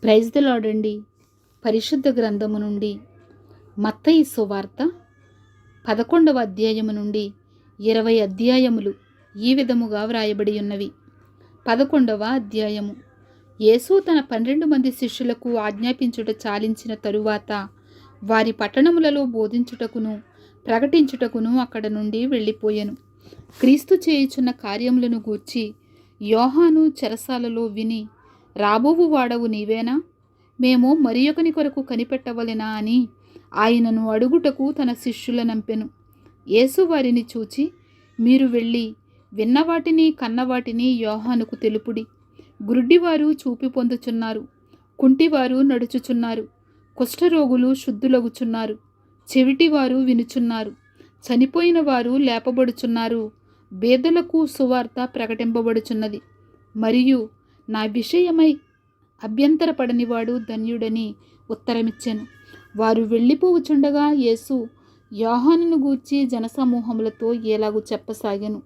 Praise the lord అండి. పరిశుద్ధ గ్రంథము నుండి మత్తయి సువార్త 11వ అధ్యాయము నుండి 20 అధ్యాయములు ఈ విధముగా వ్రాయబడి ఉన్నవి. 11వ అధ్యాయము. యేసు తన 12 మంది శిష్యులకు ఆజ్ఞాపించుట చాలించిన తరువాత వారి పట్టణములలో బోధించుటకును ప్రకటించుటకును అక్కడ నుండి వెళ్ళిపోయెను. క్రీస్తు చేయుచున్న కార్యములను గూర్చి యోహాను చెరసాలలో విని, రాబోవు వాడవు నీవేనా? మేము మరి ఒకని కొరకు కనిపెట్టవలెనా అని ఆయనను అడుగుటకు తన శిష్యులనంపెను. యేసు వారిని చూచి, మీరు వెళ్ళి విన్నవాటిని కన్నవాటిని యోహానుకు తెలుపుడి. గుడ్డివారు చూపి పొందుచున్నారు, కుంటివారు నడుచుచున్నారు, కుష్ఠరోగులు శుద్ధులగుచున్నారు, చెవిటివారు వినుచున్నారు, చనిపోయిన వారు లేపబడుచున్నారు, బేదలకు సువార్త ప్రకటింపబడుచున్నది. మరియు నా విషయమై అభ్యంతరపడనివాడు ధన్యుడని ఉత్తరమిచ్చెను. వారు వెళ్ళిపోవుచుండగా యేసు యోహానును గూర్చి జనసమూహములతో ఏలాగు చెప్పసాగెను.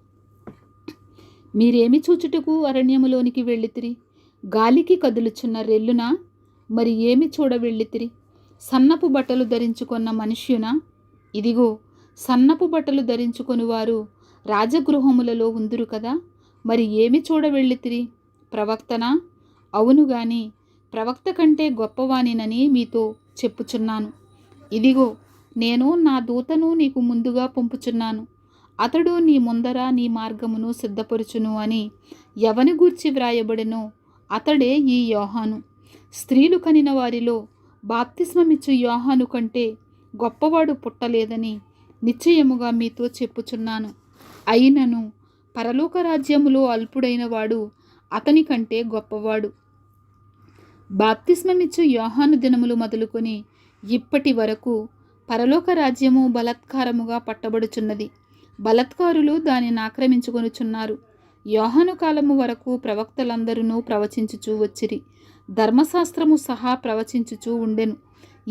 మీరేమి చూచుటకు అరణ్యములోనికి వెళ్ళితిరి? గాలికి కదులుచున్న రెల్లునా? మరి ఏమి చూడ వెళ్ళితిరి? సన్నపు బట్టలు ధరించుకున్న మనుష్యునా? ఇదిగో, సన్నపు బట్టలు ధరించుకొని వారు రాజగృహములలో ఉందురు కదా. మరి ఏమి చూడ వెళ్ళితిరి? ప్రవక్తనా? అవును గాని ప్రవక్త కంటే గొప్పవానినని మీతో చెప్పుచున్నాను. ఇదిగో, నేను నా దూతను నీకు ముందుగా పంపుచున్నాను. అతడు నీ ముందర నీ మార్గమును సిద్ధపరుచును అని ఎవని గూర్చి వ్రాయబడెనో అతడే ఈ యోహాను. స్త్రీలు కనిన వారిలో బాప్తిస్మమిచ్చు యోహాను కంటే గొప్పవాడు పుట్టలేదని నిశ్చయముగా మీతో చెప్పుచున్నాను. అయినను పరలోక రాజ్యములో అల్పుడైన వాడు అతని కంటే గొప్పవాడు. బాప్తిస్మమిచ్చు యోహాను దినములు మొదలుకొని ఇప్పటి వరకు పరలోక రాజ్యము బలాత్కారముగా పట్టబడుచున్నది. బలాత్కారులు దానిని ఆక్రమించుకొనుచున్నారు. యోహాను కాలము వరకు ప్రవక్తలందరూ ప్రవచించుచూ వచ్చిరి, ధర్మశాస్త్రము సహా ప్రవచించుచూ ఉండెను.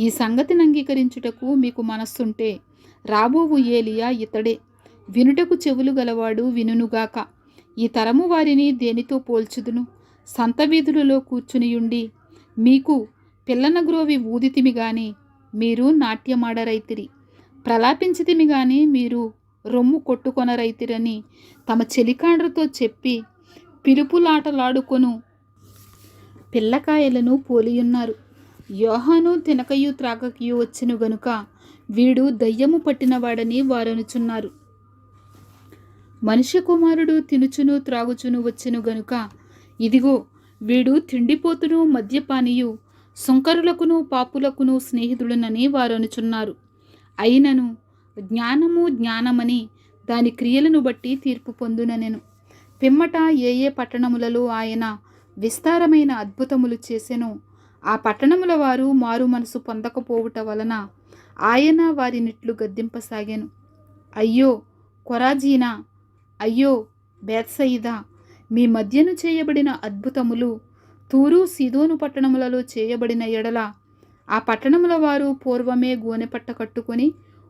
ఈ సంగతిని అంగీకరించుటకు మీకు మనస్సుంటే రాబోవు ఏలియా ఇతడే. వినుటకు చెవులు గలవాడు వినుగాక. ఈ తరము వారిని దేనితో పోల్చుదును? సంత వీధులలో కూర్చునియుండి మీకు పిల్లన గ్రోవి ఊదితిమి గాని మీరు నాట్యమాడరైతిరి, ప్రలాపించితిమి గాని మీరు రొమ్ము కొట్టుకొనరైతిరని తమ చెలికాండ్రతో చెప్పి పిలుపులాటలాడుకొను పిల్లకాయలను పోలియున్నారు. యోహాను తినకయు త్రాగకయు వచ్చెను గనుక వీడు దయ్యము పట్టినవాడని వారనుచున్నారు. మనుష్య కుమారుడు తినుచును త్రాగుచును వచ్చెను గనుక ఇదిగో, వీడు తిండిపోతును మద్యపానీయు, సుంకరులకును పాపులకును స్నేహితుడునని వారనుచున్నారు. అయినను జ్ఞానము జ్ఞానమని దాని క్రియలను బట్టి తీర్పు పొందుననెను. పిమ్మట ఏ ఏ పట్టణములలో ఆయన విస్తారమైన అద్భుతములు చేసెనో ఆ పట్టణముల వారు మారు మనసు పొందకపోవుట వలన ఆయన వారినిట్లు గద్దింపసాగాను. అయ్యో కొరాజీనా, అయ్యో బేత్సయిదా, మీ మధ్యను చేయబడిన అద్భుతములు తూరు సీదోను పట్టణములలో చేయబడిన ఎడల ఆ పట్టణముల వారు పూర్వమే గోనెపట్ట కట్టుకొని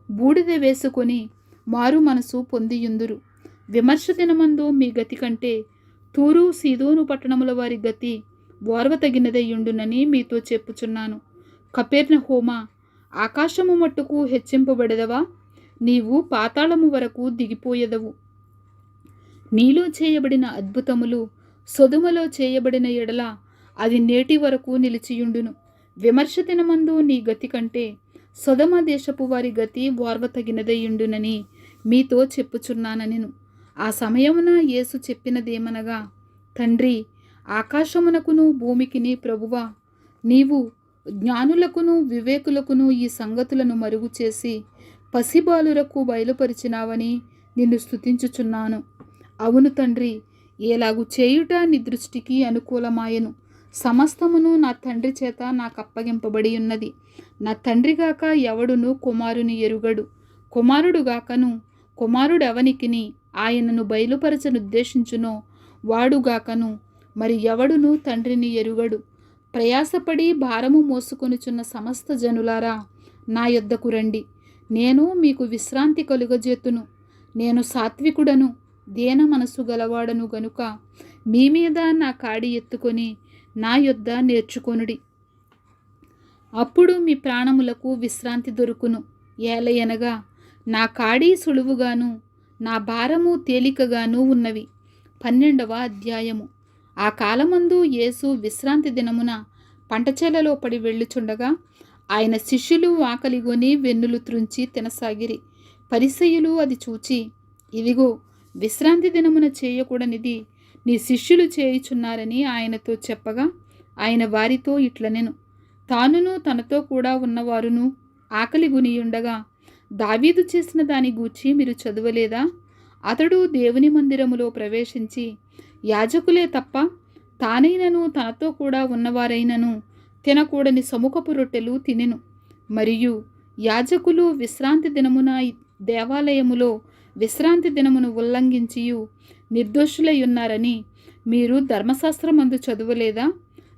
బూడిద వేసుకొని మారు మనసు పొందియుందురు. విమర్శ దినమందు మీ గతి కంటే తూరు సీదోను పట్టణముల వారి గతి ఓర్వతగినదయ్యుండునని మీతో చెప్పుచున్నాను. కపెర్నహూమా, ఆకాశము మట్టుకు హెచ్చింపబడెదవా? నీవు పాతాళము వరకు దిగిపోయెదవు. నీలో చేయబడిన అద్భుతములు సొదొమలో చేయబడిన ఎడల అది నేటి వరకు నిలిచియుండును. విమర్శ దినమందు నీ గతి కంటే సొదొమ దేశపు వారి గతి ఓర్వతగినదయ్యుండునని మీతో చెప్పుచున్నానెను. ఆ సమయమున యేసు చెప్పినదేమనగా, తండ్రి, ఆకాశమునకును భూమికిని ప్రభువా, నీవు జ్ఞానులకును వివేకులకును ఈ సంగతులను మరుగు చేసి పసిబాలురకు బయలుపరిచినావని నిన్ను స్తుతించుచున్నాను. అవును తండ్రి, ఎలాగు చేయుట నీ దృష్టికి అనుకూలమాయెను. సమస్తమును నా తండ్రి చేత నాకు అప్పగింపబడి ఉన్నది. నా తండ్రిగాక ఎవడును కుమారుని ఎరుగడు, కుమారుడుగాకను కుమారుడెవనికిని ఆయనను బయలుపరచనుద్దేశించునో వాడుగాకను మరి ఎవడును తండ్రిని ఎరుగడు. ప్రయాసపడి భారము మోసుకొనుచున్న సమస్త జనులారా, నా యొద్దకు రండి, నేను మీకు విశ్రాంతి కలుగజేతును. నేను సాత్వికుడను, దేన మనసు గలవాడను గనుక మీ మీద నా కాడి ఎత్తుకొని నా యొద్ద నేర్చుకొనుడి. అప్పుడు మీ ప్రాణములకు విశ్రాంతి దొరుకును. ఏలయనగా నా కాడి సులువుగాను నా భారము తేలికగాను ఉన్నవి. 12వ అధ్యాయము. ఆ కాలమందు యేసు విశ్రాంతి దినమున పంటచేలలో పడి వెళ్ళుచుండగా ఆయన శిష్యులు ఆకలిగొని వెన్నులు త్రుంచి తినసాగిరి. పరిసయ్యులు అది చూచి, ఇదిగో విశ్రాంతి దినమున చేయకూడనిది నీ శిష్యులు చేయుచున్నారని ఆయనతో చెప్పగా, ఆయన వారితో ఇట్లనెను, తానును తనతో కూడా ఉన్నవారును ఆకలిగొనియుండగా దావీదు చేసిన దాని గూర్చి మీరు చదవలేదా? అతడు దేవుని మందిరములో ప్రవేశించి యాజకులే తప్ప తానైనను తనతో కూడా ఉన్నవారైనను తినకూడని సముఖపు రొట్టెలు తినెను. మరియు యాజకులు విశ్రాంతి దినమున దేవాలయములో విశ్రాంతి దినమును ఉల్లంఘించియు నిర్దోషులై ఉన్నారని మీరు ధర్మశాస్త్రమందు చదవలేదా?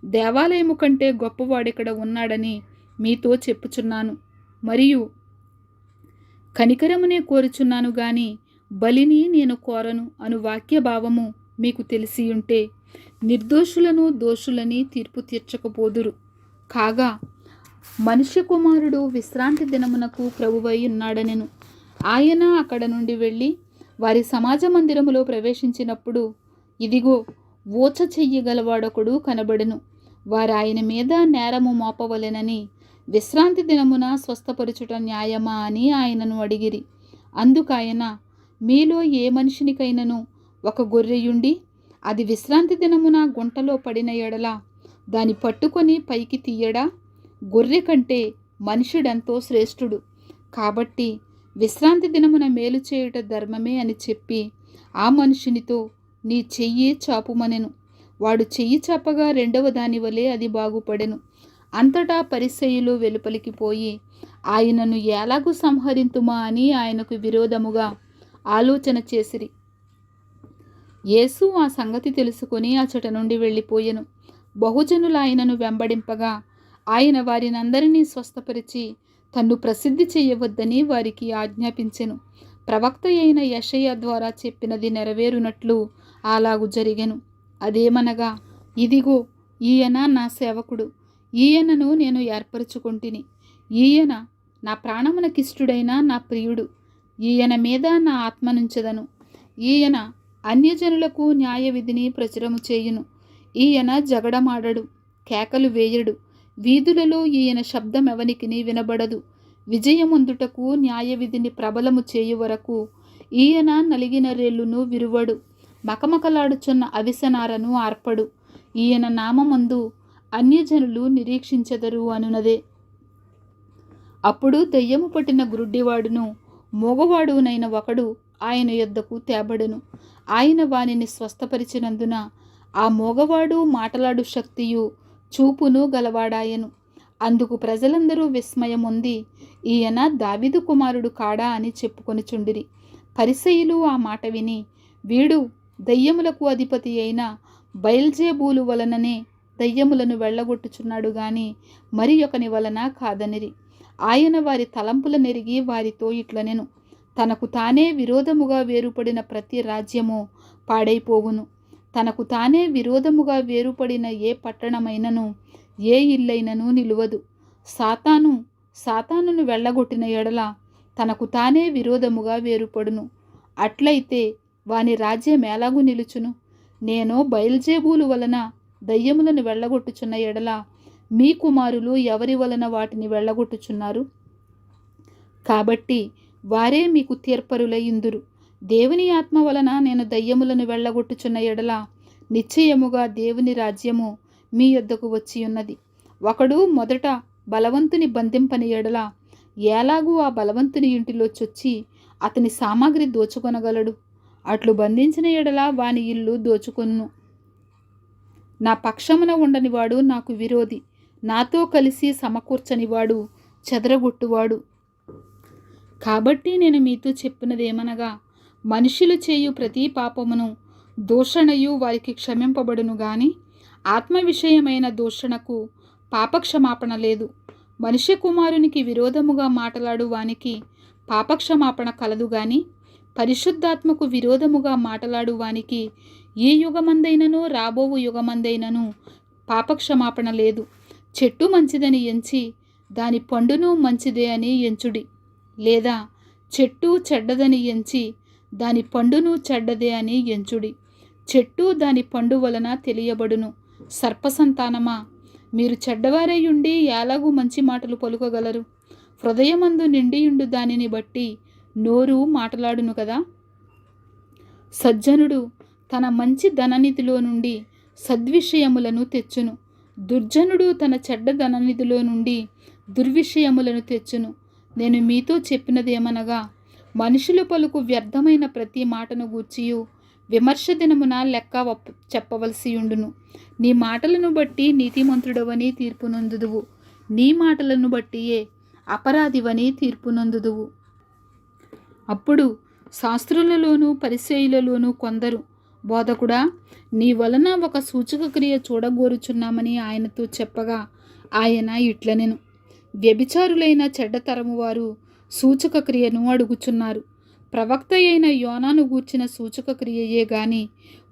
దేవాలయము కంటే గొప్పవాడిక్కడ ఉన్నాడని మీతో చెప్పుచున్నాను. మరియు కనికరమునే కోరుచున్నాను గాని బలిని నేను కోరను అను వాక్యభావము మీకు తెలిసియుంటే నిర్దోషులను దోషులని తీర్పు తీర్చకపోదురు. కాగా మనుష్య కుమారుడు విశ్రాంతి దినమునకు ప్రభువై ఉన్నాడనెను. ఆయన అక్కడ నుండి వెళ్ళి వారి సమాజ మందిరములో ప్రవేశించినప్పుడు ఇదిగో ఊచ చెయ్యగలవాడొకడు కనబడెను. వారు ఆయన మీద నేరము మోపవలెనని, విశ్రాంతి దినమున స్వస్థపరచుట న్యాయమా అని ఆయనను అడిగిరి. అందుకాయన, మీలో ఏ మనిషినికైనను ఒక గొర్రెయుండి అది విశ్రాంతి దినమున గుంటలో పడిన ఎడల దాని పట్టుకొని పైకి తీయడా? గొర్రె కంటే మనుషుడెంతో శ్రేష్ఠుడు. కాబట్టి విశ్రాంతి దినమున మేలు చేయుట ధర్మమే అని చెప్పి ఆ మనుషునితో నీ చెయ్యి చాపుమనెను. వాడు చెయ్యి చాపగా రెండవ దాని వలె అది బాగుపడెను. అంతటా పరిసయ్యులు వెలుపలికి పోయి ఆయనను ఎలాగూ సంహరింతుమా అని ఆయనకు విరోధముగా ఆలోచన చేసిరి. యేసు ఆ సంగతి తెలుసుకొని అచట నుండి వెళ్ళిపోయెను. బహుజనులు ఆయనను వెంబడింపగా ఆయన వారినందరినీ స్వస్థపరిచి తన్ను ప్రసిద్ధి చేయవద్దని వారికి ఆజ్ఞాపించెను. ప్రవక్త అయిన యెషయా ద్వారా చెప్పినది నెరవేరునట్లు అలాగు జరిగెను. అదేమనగా, ఇదిగో ఈయన నా సేవకుడు, ఈయనను నేను ఏర్పరచుకొంటిని, ఈయన నా ప్రాణమునకిష్టుడైన నా ప్రియుడు, ఈయన మీద నా ఆత్మనుంచెదను. ఈయన అన్యజనులకు న్యాయ విధిని ప్రచురము చేయును. ఈయన జగడమాడడు, కేకలు వేయడు. వీధులలో ఈయన శబ్దం ఎవనికిని వినబడదు. విజయముందుటకు న్యాయ విధిని ప్రబలము చేయు వరకు ఈయన నలిగిన రేళ్లును విరువడు, మకమకలాడుచున్న అవిసనారను ఆర్పడు. ఈయన నామమందు అన్యజనులు నిరీక్షించెదరు అనునదే. అప్పుడు దెయ్యము పట్టిన గ్రుడ్డివాడును మూగవాడునైన ఒకడు ఆయన యొద్దకు తేబడెను. ఆయన వానిని స్వస్థపరిచినందున ఆ మూగవాడు మాటలాడు శక్తియు చూపును గలవాడాయను. అందుకు ప్రజలందరూ విస్మయముంది ఈయన దావీదు కుమారుడు కాడా అని చెప్పుకొనిచుండిరి. పరిసయ్యులు ఆ మాట విని, వీడు దయ్యములకు అధిపతి అయిన బయల్జెబూలు వలననే దయ్యములను వెళ్ళగొట్టుచున్నాడు గాని మరి ఒకని వలన కాదనిరి. ఆయన వారి తలంపుల నెరిగి వారితో ఇట్లనెను, తనకు తానే విరోధముగా వేరుపడిన ప్రతి రాజ్యము పాడైపోవును. తనకు తానే విరోధముగా వేరుపడిన ఏ పట్టణమైనను ఏ ఇల్లైనను నిలువదు. సాతానును వెళ్ళగొట్టిన ఎడల తనకు తానే విరోధముగా వేరుపడును. అట్లయితే వాని రాజ్యం ఎలాగు నిలుచును? నేను బయల్జెబూలు వలన దయ్యములను వెళ్ళగొట్టుచున్న ఎడల మీ కుమారులు ఎవరి వలన వాటిని వెళ్ళగొట్టుచున్నారు? కాబట్టి వారే మీకు తీర్పరులయ్యుందురు. దేవుని ఆత్మ వలన నేను దయ్యములను వెళ్ళగొట్టుచున్న ఎడల నిశ్చయముగా దేవుని రాజ్యము మీ యొద్దకు వచ్చి ఉన్నది. ఒకడు మొదట బలవంతుని బంధింపని ఎడల ఎలాగూ ఆ బలవంతుని ఇంటిలో చొచ్చి అతని సామాగ్రి దోచుకొనగలడు. అట్లు బంధించిన ఎడల వాని ఇల్లు దోచుకొను. నా పక్షమున ఉండనివాడు నాకు విరోధి, నాతో కలిసి సమకూర్చనివాడు చెదరగొట్టువాడు. కాబట్టి నేను మీతో చెప్పినదేమనగా, మనుషులు చేయు ప్రతి పాపమును దూషణయు వారికి క్షమింపబడును గాని ఆత్మ విషయమైన దూషణకు పాపక్షమాపణ లేదు. మనుష్య కుమారునికి విరోధముగా మాటలాడు వానికి పాపక్షమాపణ కలదు గాని పరిశుద్ధాత్మకు విరోధముగా మాటలాడు వానికి ఈ యుగమందైనను రాబోవు యుగమందైనను పాపక్షమాపణ లేదు. చెట్టు మంచిదని ఎంచి దాని పండును మంచిదే అని ఎంచుడి, లేదా చెట్టు చెడ్డదని ఎంచి దాని పండును చెడ్డదే అని ఎంచుడి. చెట్టు దాని పండు వలన తెలియబడును. సర్పసంతానమా, మీరు చెడ్డవారయ్యుండి ఎలాగూ మంచి మాటలు పలుకగలరు? హృదయమందు నిండియుండు దానిని బట్టి నోరు మాటలాడును కదా. సజ్జనుడు తన మంచి ధననిధిలో నుండి సద్విషయములను తెచ్చును, దుర్జనుడు తన చెడ్డ ధననిధిలో నుండి దుర్విషయములను తెచ్చును. నేను మీతో చెప్పినదేమనగా, మనుషులు పలుకు వ్యర్థమైన ప్రతి మాటను గూర్చియు విమర్శ దినమున లెక్క చెప్పవలసి ఉండును. నీ మాటలను బట్టి నీతిమంతుడవని తీర్పునందుదువు, నీ మాటలను బట్టియే అపరాధివని తీర్పునందుదువు. అప్పుడు శాస్త్రులలోనూ పరిసయ్యులలోనూ కొందరు, బోధకుడా, నీ వలన ఒక సూచక క్రియ చూడగోరుచున్నామని ఆయనతో చెప్పగా, ఆయన ఇట్లనెను, వ్యభిచారులైన చెడ్డతరము వారు సూచక క్రియను అడుగుచున్నారు. ప్రవక్త అయిన యోనాను గూర్చిన సూచక క్రియయే గాని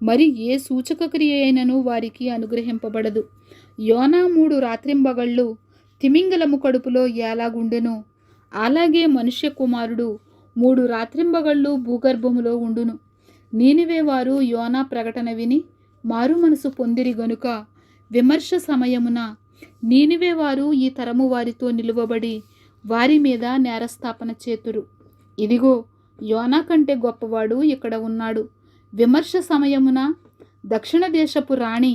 మరి ఏ సూచక క్రియ అయినను వారికి అనుగ్రహింపబడదు. యోనా 3 రాత్రింబగళ్ళు తిమింగలము కడుపులో ఎలాగుండెనో అలాగే మనుష్య కుమారుడు 3 రాత్రింబగళ్ళు భూగర్భములో ఉండును. నీనివే వారు యోనా ప్రకటన విని మారు మనసు పొందిరి గనుక విమర్శ సమయమున నీనివే వారు ఈ తరము వారితో నిలువబడి వారి మీద నేరస్థాపన చేతురు. ఇదిగో, యోనా కంటే గొప్పవాడు ఇక్కడ ఉన్నాడు. విమర్శ సమయమున దక్షిణ దేశపు రాణి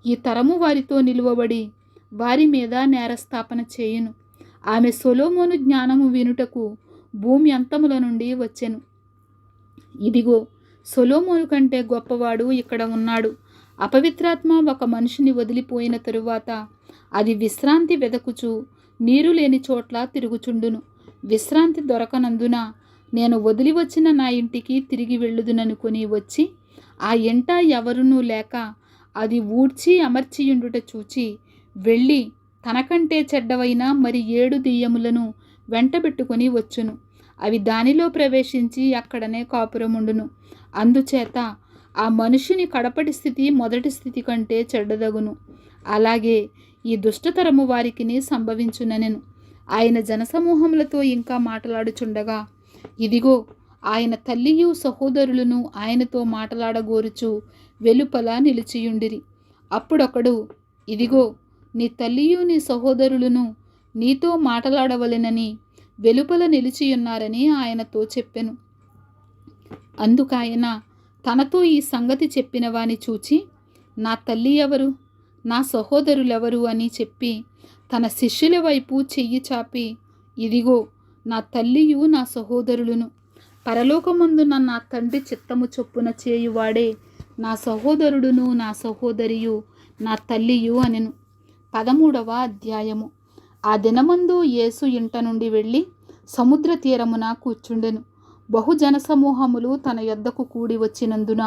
ఈ తరము వారితో నిలువబడి వారి మీద నేరస్థాపన చేయును. ఆమె సొలొమోను జ్ఞానము వినుటకు భూమి అంతముల నుండి వచ్చెను. ఇదిగో, సొలొమోను కంటే గొప్పవాడు ఇక్కడ ఉన్నాడు. అపవిత్రాత్మ ఒక మనిషిని వదిలిపోయిన తరువాత అది విశ్రాంతి వెదకుచు నీరు లేని చోట్ల తిరుగుచుండును. విశ్రాంతి దొరకనందున నేను వదిలి వచ్చిన నా ఇంటికి తిరిగి వెళ్ళుదుననుకొని వచ్చి ఆ ఇంట ఎవరునూ లేక అది ఊడ్చి అమర్చియుండుట చూచి వెళ్ళి తనకంటే చెడ్డవైన మరి 7 దెయ్యములను వెంటబెట్టుకొని వచ్చును. అవి దానిలో ప్రవేశించి అక్కడనే కాపురముండును. అందుచేత ఆ మనుషుని కడపటి స్థితి మొదటి స్థితి కంటే చెడ్డదగును. అలాగే ఈ దుష్టతరము వారికిని సంభవించుననెను. ఆయన జనసమూహములతో ఇంకా మాట్లాడుచుండగా, ఇదిగో, ఆయన తల్లియు సహోదరులను ఆయనతో మాట్లాడగోరుచు వెలుపల నిలిచియుండిరి. అప్పుడొకడు, ఇదిగో, నీ తల్లియు నీ సహోదరులను నీతో మాట్లాడవలెనని వెలుపల నిలిచియున్నారని ఆయనతో చెప్పెను. అందుకాయన తనతో ఈ సంగతి చెప్పిన వాని చూచి, నా తల్లి ఎవరు, నా సహోదరులెవరు అని చెప్పి తన శిష్యుల వైపు చెయ్యి చాపి, ఇదిగో, నా తల్లియు నా సహోదరులను, పరలోకమందున నా తండ్రి చిత్తము చొప్పున చేయువాడే నా సహోదరుడును నా సహోదరియు నా తల్లియు అనెను. 13వ అధ్యాయము. ఆ దినమందు యేసు ఇంట నుండి వెళ్ళి సముద్ర తీరమున కూర్చుండెను. బహుజన సమూహములు తన యొద్దకు కూడి వచ్చినందున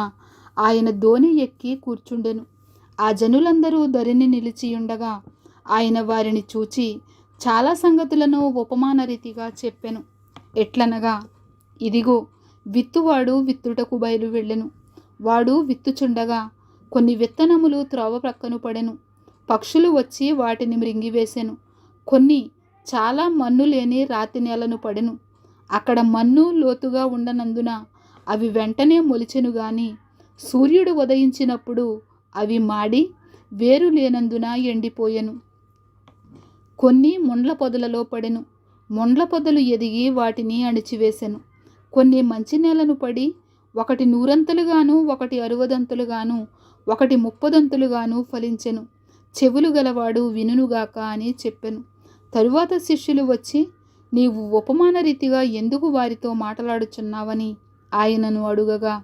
ఆయన దోణి ఎక్కి కూర్చుండెను. ఆ జనులందరూ ధరిని నిలిచియుండగా ఆయన వారిని చూచి చాలా సంగతులను ఉపమాన రీతిగా చెప్పెను. ఎట్లనగా, ఇదిగో, విత్తువాడు విత్తుటకు బయలు వెళ్ళెను. వాడు విత్తుచుండగా కొన్ని విత్తనములు త్రోవ ప్రక్కను పడెను. పక్షులు వచ్చి వాటిని మృంగివేసెను. కొన్ని చాలా మన్ను లేని రాతి నేలను పడెను. అక్కడ మన్ను లోతుగా ఉండనందున అవి వెంటనే మొలిచెను గాని సూర్యుడు ఉదయించినప్పుడు అవి మాడి వేరు లేనందున ఎండిపోయెను. కొన్ని ముండ్ల పొదలలో పడెను. ముండ్ల పొదలు ఎదిగి వాటిని అణిచివేసెను. కొన్ని మంచి నేలను పడి ఒకటి 100 ఒకటి 60 ఒకటి 30 ఫలించెను. చెవులు గలవాడు వినుగాక అని చెప్పెను. తరువాత శిష్యులు వచ్చి, నీవు ఉపమాన రీతిగా ఎందుకు వారితో మాట్లాడుచున్నావని ఆయనను అడుగగా,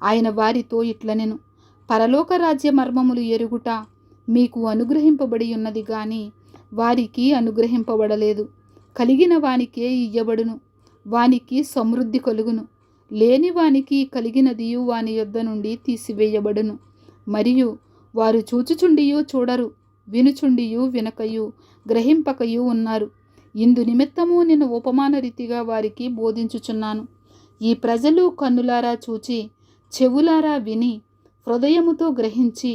ఆయన వారితో ఇట్లనెను, పరలోక రాజ్య మర్మములు ఎరుగుట మీకు అనుగ్రహింపబడి ఉన్నది గాని వారికి అనుగ్రహింపబడలేదు. కలిగిన వానికే ఇయ్యబడును, వానికి సమృద్ధి కలుగును. లేని వానికి కలిగినదియు వాని యొద్ద నుండి తీసివేయబడును. మరియు వారు చూచుచుండియు చూడరు, వినుచుండియు వినకయు గ్రహింపకయు ఉన్నారు. ఇందు నిమిత్తము నేను ఉపమాన రీతిగా వారికి బోధించుచున్నాను. ఈ ప్రజలు కన్నులారా చూచి చెవులారా విని హృదయముతో గ్రహించి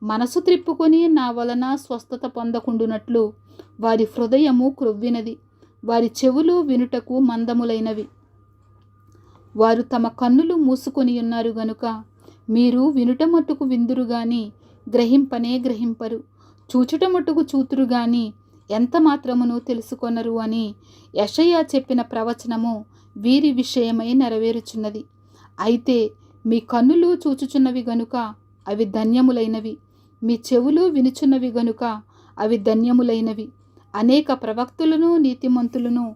మనసు త్రిప్పుకొని నా వలన స్వస్థత పొందకుండునట్లు వారి హృదయము క్రొవ్వినది, వారి చెవులు వినుటకు మందములైనవి. వారు తమ కన్నులు మూసుకొని ఉన్నారు గనుక మీరు వినుట మట్టుకు విందురు గాని గ్రహింపనే గ్రహింపరు, చూచుట మట్టుకు చూతురు గాని ఎంత మాత్రమును తెలుసుకొనరు అని యెషయా చెప్పిన ప్రవచనము వీరి విషయమై నెరవేరుచున్నది. అయితే మీ కన్నులు చూచుచున్నవి గనుక అవి ధన్యములైనవి, మీ చెవులు వినుచున్నవి గనుక అవి ధన్యములైనవి. అనేక ప్రవక్తులను నీతిమంతులను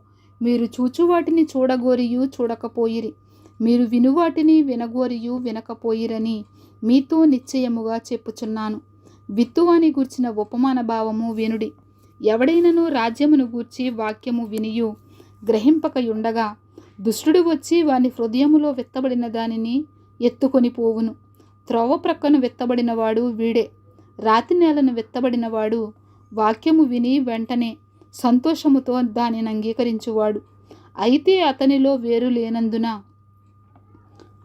మీరు చూచువాటిని చూడగోరియు చూడకపోయిరి, మీరు వినువాటిని వినగోరియు వినకపోయిరని మీతో నిశ్చయముగా చెప్పుచున్నాను. విత్తువాని గూర్చిన ఉపమాన భావము వినుడి. ఎవడైనను రాజ్యమును గూర్చి వాక్యము వినియు గ్రహింపకయుండగా దుష్టుడు వచ్చి వాని హృదయములో విత్తబడిన దానిని ఎత్తుకొని పోవును. త్రోవ ప్రక్కను విత్తబడినవాడు వీడే. రాతి నేలను విత్తబడినవాడు వాక్యము విని వెంటనే సంతోషముతో దానిని అంగీకరించువాడు. అయితే అతనిలో వేరు లేనందున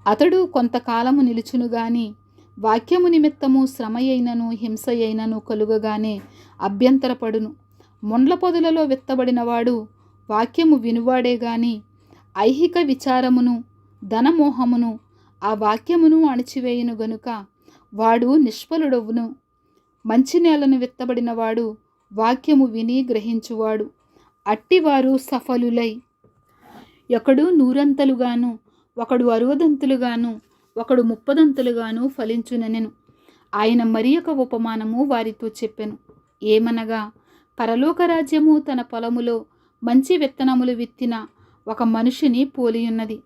అతడు కొంతకాలము నిలుచును గాని వాక్యము నిమిత్తము శ్రమయైనను హింసయైనను కలుగగానే అభ్యంతరపడును. మొండ్ల పొదలలో విత్తబడినవాడు వాక్యము వినువాడే గాని ఐహిక విచారమును ధనమోహమును ఆ వాక్యమును అణిచివేయును గనుక వాడు నిష్ఫలుడవును. మంచి నేలను విత్తబడినవాడు వాక్యము విని గ్రహించువాడు. అట్టివారు సఫలులై ఒకడు నూరంతలుగాను ఒకడు 60 ఒకడు 30 ఫలించునెను. ఆయన మరి ఒక ఉపమానము వారితో చెప్పెను. ఏమనగా, పరలోక రాజ్యము తన పొలములో మంచి విత్తనములు విత్తిన ఒక మనిషిని పోలియున్నది.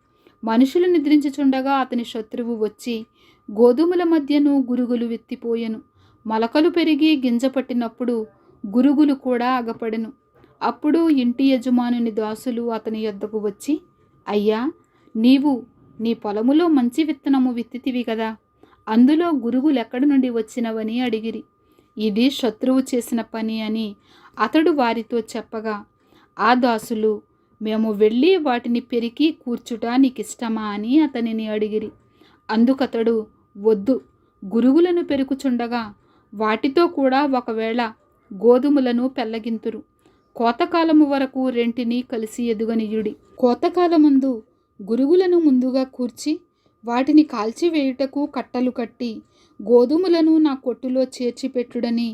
మనుషులు నిద్రించుచుండగా అతని శత్రువు వచ్చి గోధుమల మధ్యను గురుగులు విత్తిపోయెను. మొలకలు పెరిగి గింజ పట్టినప్పుడు గురుగులు కూడా అగపడెను. అప్పుడు ఇంటి యజమానుని దాసులు అతని యొద్దకు వచ్చి, అయ్యా, నీవు నీ పొలములో మంచి విత్తనము విత్తితివి కదా, అందులో గురుగులు ఎక్కడి నుండి వచ్చినవని అడిగిరి. ఇది శత్రువు చేసిన పని అని అతడు వారితో చెప్పగా, ఆ దాసులు, మేము వెళ్ళి వాటిని పెరికి కూర్చుట నీకిష్టమా అని అతనిని అడిగిరి. అందుకతడు, వద్దు, గురుగులను పెరుకుచుండగా వాటితో కూడా ఒకవేళ గోధుమలను పెల్లగింతురు. కోతకాలము వరకు రెంటిని కలిసి ఎదుగనియుడి. కోతకాలమందు గురుగులను ముందుగా కూర్చి వాటిని కాల్చివేయుటకు కట్టలు కట్టి గోధుమలను నా కొట్టులో చేర్చిపెట్టుడని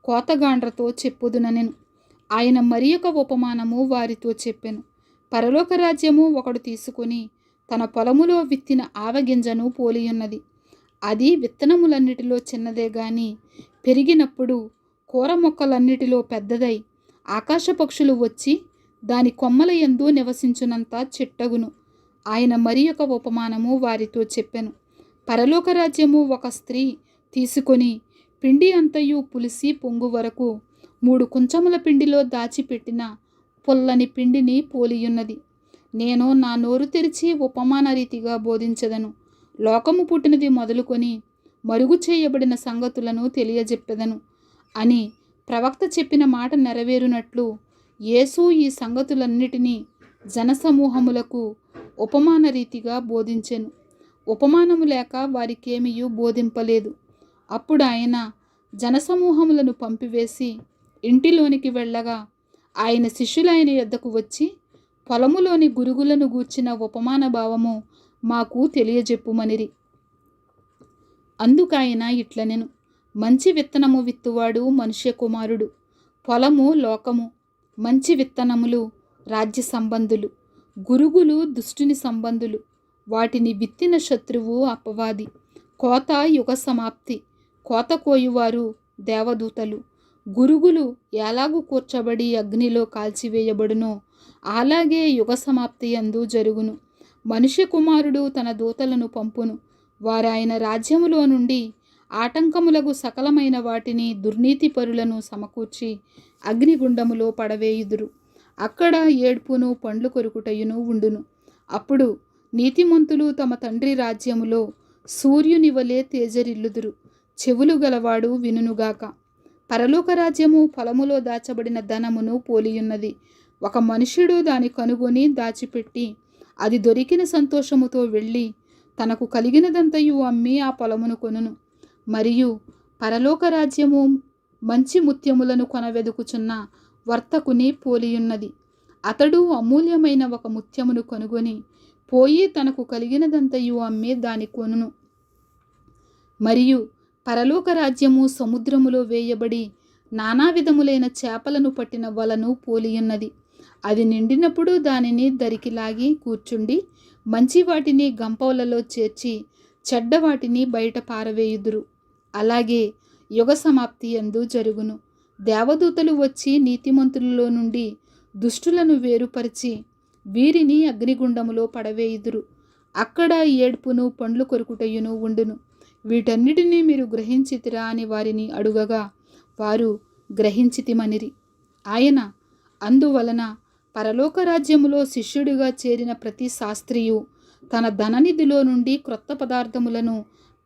కోతగాండ్రతో చెప్పుదుననెను. ఆయన మరి ఒక ఉపమానము వారితో చెప్పెను. పరలోక రాజ్యము ఒకడు తీసుకొని తన పొలములో విత్తిన ఆవగింజను పోలియున్నది. అది విత్తనములన్నిటిలో చిన్నదే గాని పెరిగినప్పుడు కూర మొక్కలన్నిటిలో పెద్దదై ఆకాశ పక్షులు వచ్చి దాని కొమ్మల యందు నివసించునంత చెట్టగును. ఆయన మరి ఒక ఉపమానము వారితో చెప్పెను. పరలోక రాజ్యము ఒక స్త్రీ తీసుకొని పిండి అంతయు పులిసి పొంగు వరకు 3 కుంచముల పిండిలో దాచిపెట్టిన పొల్లని పిండిని పోలియున్నది. నేను నా నోరు తెరిచి ఉపమాన రీతిగా బోధించదను. లోకము పుట్టినది మొదలుకొని మరుగు చేయబడిన సంగతులను తెలియజెప్పెదను అని ప్రవక్త చెప్పిన మాట నెరవేరునట్లు యేసు ఈ సంగతులన్నిటినీ జనసమూహములకు ఉపమాన రీతిగా బోధించెను. ఉపమానము లేక వారికేమియూ బోధింపలేదు. అప్పుడు ఆయన జనసమూహములను పంపివేసి ఇంటిలోనికి వెళ్ళగా ఆయన శిష్యులైన యొద్దకు వచ్చి, పొలములోని గురుగులను గూర్చిన ఉపమాన భావము మాకు తెలియజెప్పుమనిరి. అందుకాయన ఇట్లనెను, మంచి విత్తనము విత్తువాడు మనుష్య కుమారుడు. పొలము లోకము, మంచి విత్తనములు రాజ్య సంబంధులు, గురుగులు దుష్టుని సంబంధులు. వాటిని విత్తిన శత్రువు అపవాది. కోత యుగ సమాప్తి, కోత కోయువారు దేవదూతలు. గురుగులు ఎలాగు కూర్చబడి అగ్నిలో కాల్చివేయబడునో అలాగే యుగ సమాప్తి యందు జరుగును. మనుష్య కుమారుడు తన దూతలను పంపును. వారు ఆయన రాజ్యములో నుండి ఆటంకములకు సకలమైన వాటిని దుర్నీతి పరులను సమకూర్చి అగ్నిగుండములో పడవేయుదురు. అక్కడ ఏడ్పును పండ్లు కొరుకుటయును ఉండును. అప్పుడు నీతిమంతులు తమ తండ్రి రాజ్యములో సూర్యుని వలె తేజరిల్లుదురు. చెవులు గలవాడు వినుగాక. పరలోక రాజ్యము పొలములో దాచబడిన ధనమును పోలియున్నది. ఒక మనుష్యుడు దాని కనుగొని దాచిపెట్టి అది దొరికిన సంతోషముతో వెళ్ళి తనకు కలిగినదంతయు అమ్మి ఆ పొలమును కొనును. మరియు పరలోక రాజ్యము మంచి ముత్యములను కొనవెదుకుచున్న వర్తకుని పోలియున్నది. అతడు అమూల్యమైన ఒక ముత్యమును కొనుగొని పోయి తనకు కలిగినదంతయు అమ్మి దాని కొనును. మరియు పరలోక రాజ్యము సముద్రములో వేయబడి నానా విధములైన చేపలను పట్టిన వలను పోలియున్నది. అది నిండినప్పుడు దానిని దరికి లాగి కూర్చుండి మంచి వాటిని గంపలలో చేర్చి చెడ్డ వాటిని బయట పారవేయుదురు. అలాగే యుగ సమాప్తి యందు జరుగును. దేవదూతలు వచ్చి నీతిమంతులలో నుండి దుష్టులను వేరుపరిచి వీరిని అగ్నిగుండములో పడవేయుదురు. అక్కడ ఏడ్పును పండ్లు కొరుకుటయును ఉండును. వీటన్నిటినీ మీరు గ్రహించితిరా అని వారిని అడుగగా వారు గ్రహించితిమనిరి. ఆయన అందువలన పరలోక రాజ్యములో శిష్యుడిగా చేరిన ప్రతి శాస్త్రియు తన ధననిధిలో నుండి క్రొత్త పదార్థములను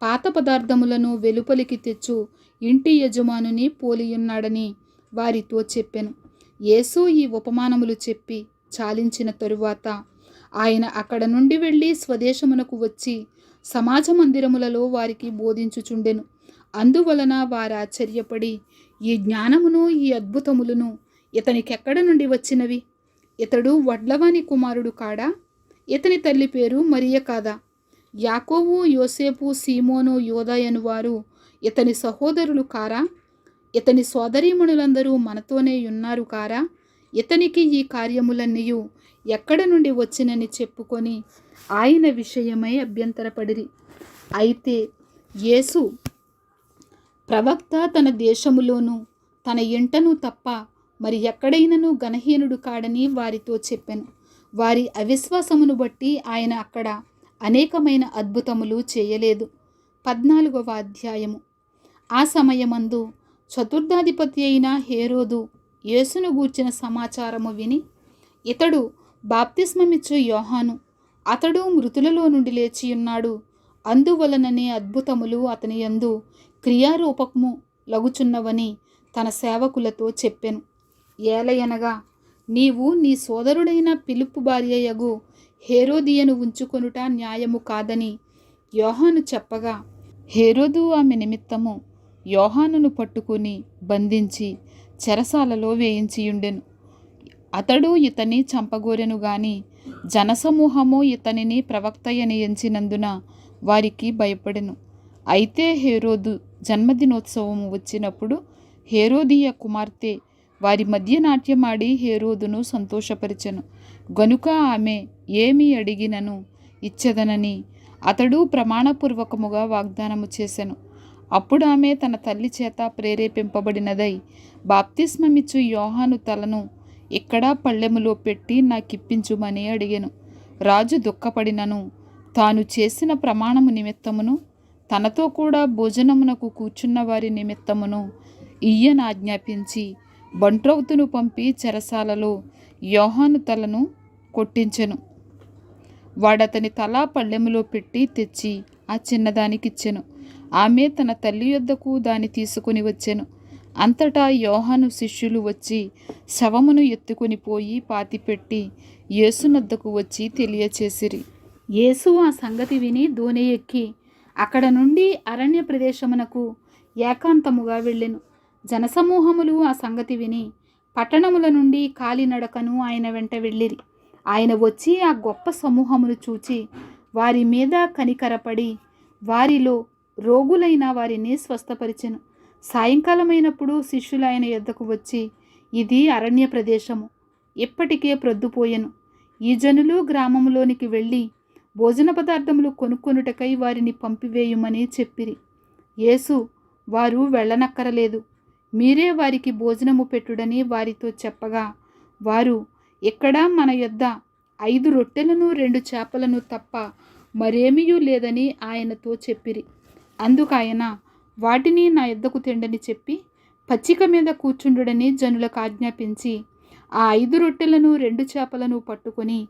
పాత పదార్థములను వెలుపలికి తెచ్చు ఇంటి యజమానుని పోలియున్నాడని వారితో చెప్పెను. యేసు ఈ ఉపమానములు చెప్పి చాలించిన తరువాత ఆయన అక్కడ నుండి వెళ్ళి స్వదేశమునకు వచ్చి సమాజ మందిరములలో వారికి బోధించుచుండెను. అందువలన వారు ఆశ్చర్యపడి ఈ జ్ఞానమును ఈ అద్భుతములను ఇతనికెక్కడ నుండి వచ్చినవి? ఇతడు వడ్లవాని కుమారుడు కాడా? ఇతని తల్లి పేరు మరియ కాదా? యాకోబు, యోసేపు, సీమోను, యోదా అనువారు ఇతని సహోదరులు కారా? ఇతని సోదరీమణులందరూ మనతోనే ఉన్నారు కారా? ఇతనికి ఈ కార్యములన్నీయు ఎక్కడ నుండి వచ్చినని చెప్పుకొని ఆయన విషయమై అభ్యంతరపడిరి. అయితే యేసు ప్రవక్త తన దేశములోను తన ఇంటను తప్ప మరి ఎక్కడైనను ఘనహీనుడు కాడని వారితో చెప్పెను. వారి అవిశ్వాసమును బట్టి ఆయన అక్కడ అనేకమైన అద్భుతములు చేయలేదు. 14వ అధ్యాయము. ఆ సమయమందు చతుర్థాధిపతి అయిన హేరోదు యేసును గూర్చిన సమాచారము విని, ఇతడు బాప్తిస్మమిచ్చు యోహాను, అతడు మృతులలో నుండి లేచియున్నాడు, అందువలననే అద్భుతములు అతని యందు క్రియారూపకము లగుచున్నవని తన సేవకులతో చెప్పెను. ఏలయనగా నీవు నీ సోదరుడైన పిలుపు భార్యయగు హేరోదియను ఉంచుకొనుట న్యాయము కాదని యోహాను చెప్పగా, హేరోదు ఆమె నిమిత్తము యోహానును పట్టుకుని బంధించి చెరసాలలో వేయించియుండెను. అతడు ఇతని చంపగోరెను గాని జనసమూహము ఇతనిని ప్రవక్తయని ఎంచినందున వారికి భయపడెను. అయితే హేరోదు జన్మదినోత్సవము వచ్చినప్పుడు హేరోదియ కుమార్తె వారి మధ్య నాట్యమాడి హేరోదును సంతోషపరిచెను. గనుక ఆమె ఏమి అడిగినను ఇచ్చెదనని అతడు ప్రమాణపూర్వకముగా వాగ్దానము చేసెను. అప్పుడు ఆమె తన తల్లి చేత ప్రేరేపింపబడినదై బాప్తిస్మమిచ్చు యోహాను తలను ఇక్కడ పళ్ళెములో పెట్టి నాకిప్పించుమని అడిగెను. రాజు దుఃఖపడినను తాను చేసిన ప్రమాణము నిమిత్తమును తనతో కూడా భోజనమునకు కూర్చున్న వారి నిమిత్తమును ఇయ్యనాజ్ఞాపించి బంట్రౌతును పంపి చెరసాలలో యోహాను తలను కొట్టించెను. వాడతని తల పళ్ళెములో పెట్టి తెచ్చి ఆ చిన్నదానికిచ్చెను. ఆమె తన తల్లి యొద్దకు దాన్ని తీసుకుని వచ్చెను. అంతటా యోహాను శిష్యులు వచ్చి శవమును ఎత్తుకొని పోయి పాతిపెట్టి యేసునొద్దకు వచ్చి తెలియచేసిరి. యేసు ఆ సంగతి విని దోణి ఎక్కి అక్కడ నుండి అరణ్య ప్రదేశమునకు ఏకాంతముగా వెళ్ళెను. జనసమూహములు ఆ సంగతి విని పట్టణముల నుండి కాలినడకను ఆయన వెంట వెళ్ళిరి. ఆయన వచ్చి ఆ గొప్ప సమూహమును చూచి వారి మీద కనికరపడి వారిలో రోగులైన వారిని స్వస్థపరిచెను. సాయంకాలమైనప్పుడు శిష్యులు ఆయన యొద్దకు వచ్చి, ఇది అరణ్య ప్రదేశము, ఇప్పటికే ప్రొద్దుపోయెను. ఈ జనులు గ్రామములోనికి వెళ్ళి భోజన పదార్థములు కొనుక్కొనుటకై వారిని పంపివేయుమని చెప్పిరి. యేసు, వారు వెళ్ళనక్కరలేదు, మీరే వారికి భోజనము పెట్టుడని వారితో చెప్పగా, వారు, ఇక్కడ మన యొద్ద 5 రొట్టెలను 2 చేపలను తప్ప మరేమీయూ లేదని ఆయనతో చెప్పిరి. అందుకాయన, వాటిని నా యొద్దకు తెండని చెప్పి పచ్చిక మీద కూర్చుండుడని జనులకు ఆజ్ఞాపించి ఆ 5 రొట్టెలను 2 చేపలను పట్టుకొని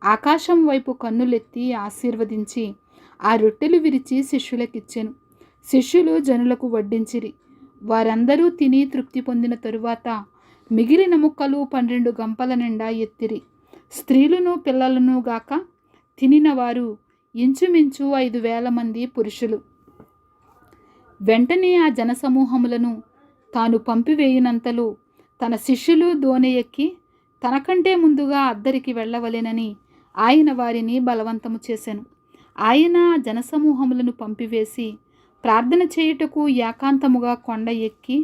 ఆకాశం వైపు కన్నులెత్తి ఆశీర్వదించి ఆ రొట్టెలు విరిచి శిష్యులకిచ్చెను. శిష్యులు జనులకు వడ్డించిరి. వారందరూ తిని తృప్తి పొందిన తరువాత మిగిలిన ముక్కలు 12 గంపల నిండా ఎత్తిరి. స్త్రీలను పిల్లలను గాక తినిన వారు ఇంచుమించు 5,000 మంది పురుషులు. వెంటనే ఆ జనసమూహములను తాను పంపివేయునంతలో తన శిష్యులు దోణి ఎక్కి తనకంటే ముందుగా అద్దరికి వెళ్ళవలెనని ఆయన వారిని బలవంతము చేసెను. ఆయన జనసమూహములను పంపివేసి ప్రార్థన చేయుటకు ఏకాంతముగా కొండ ఎక్కి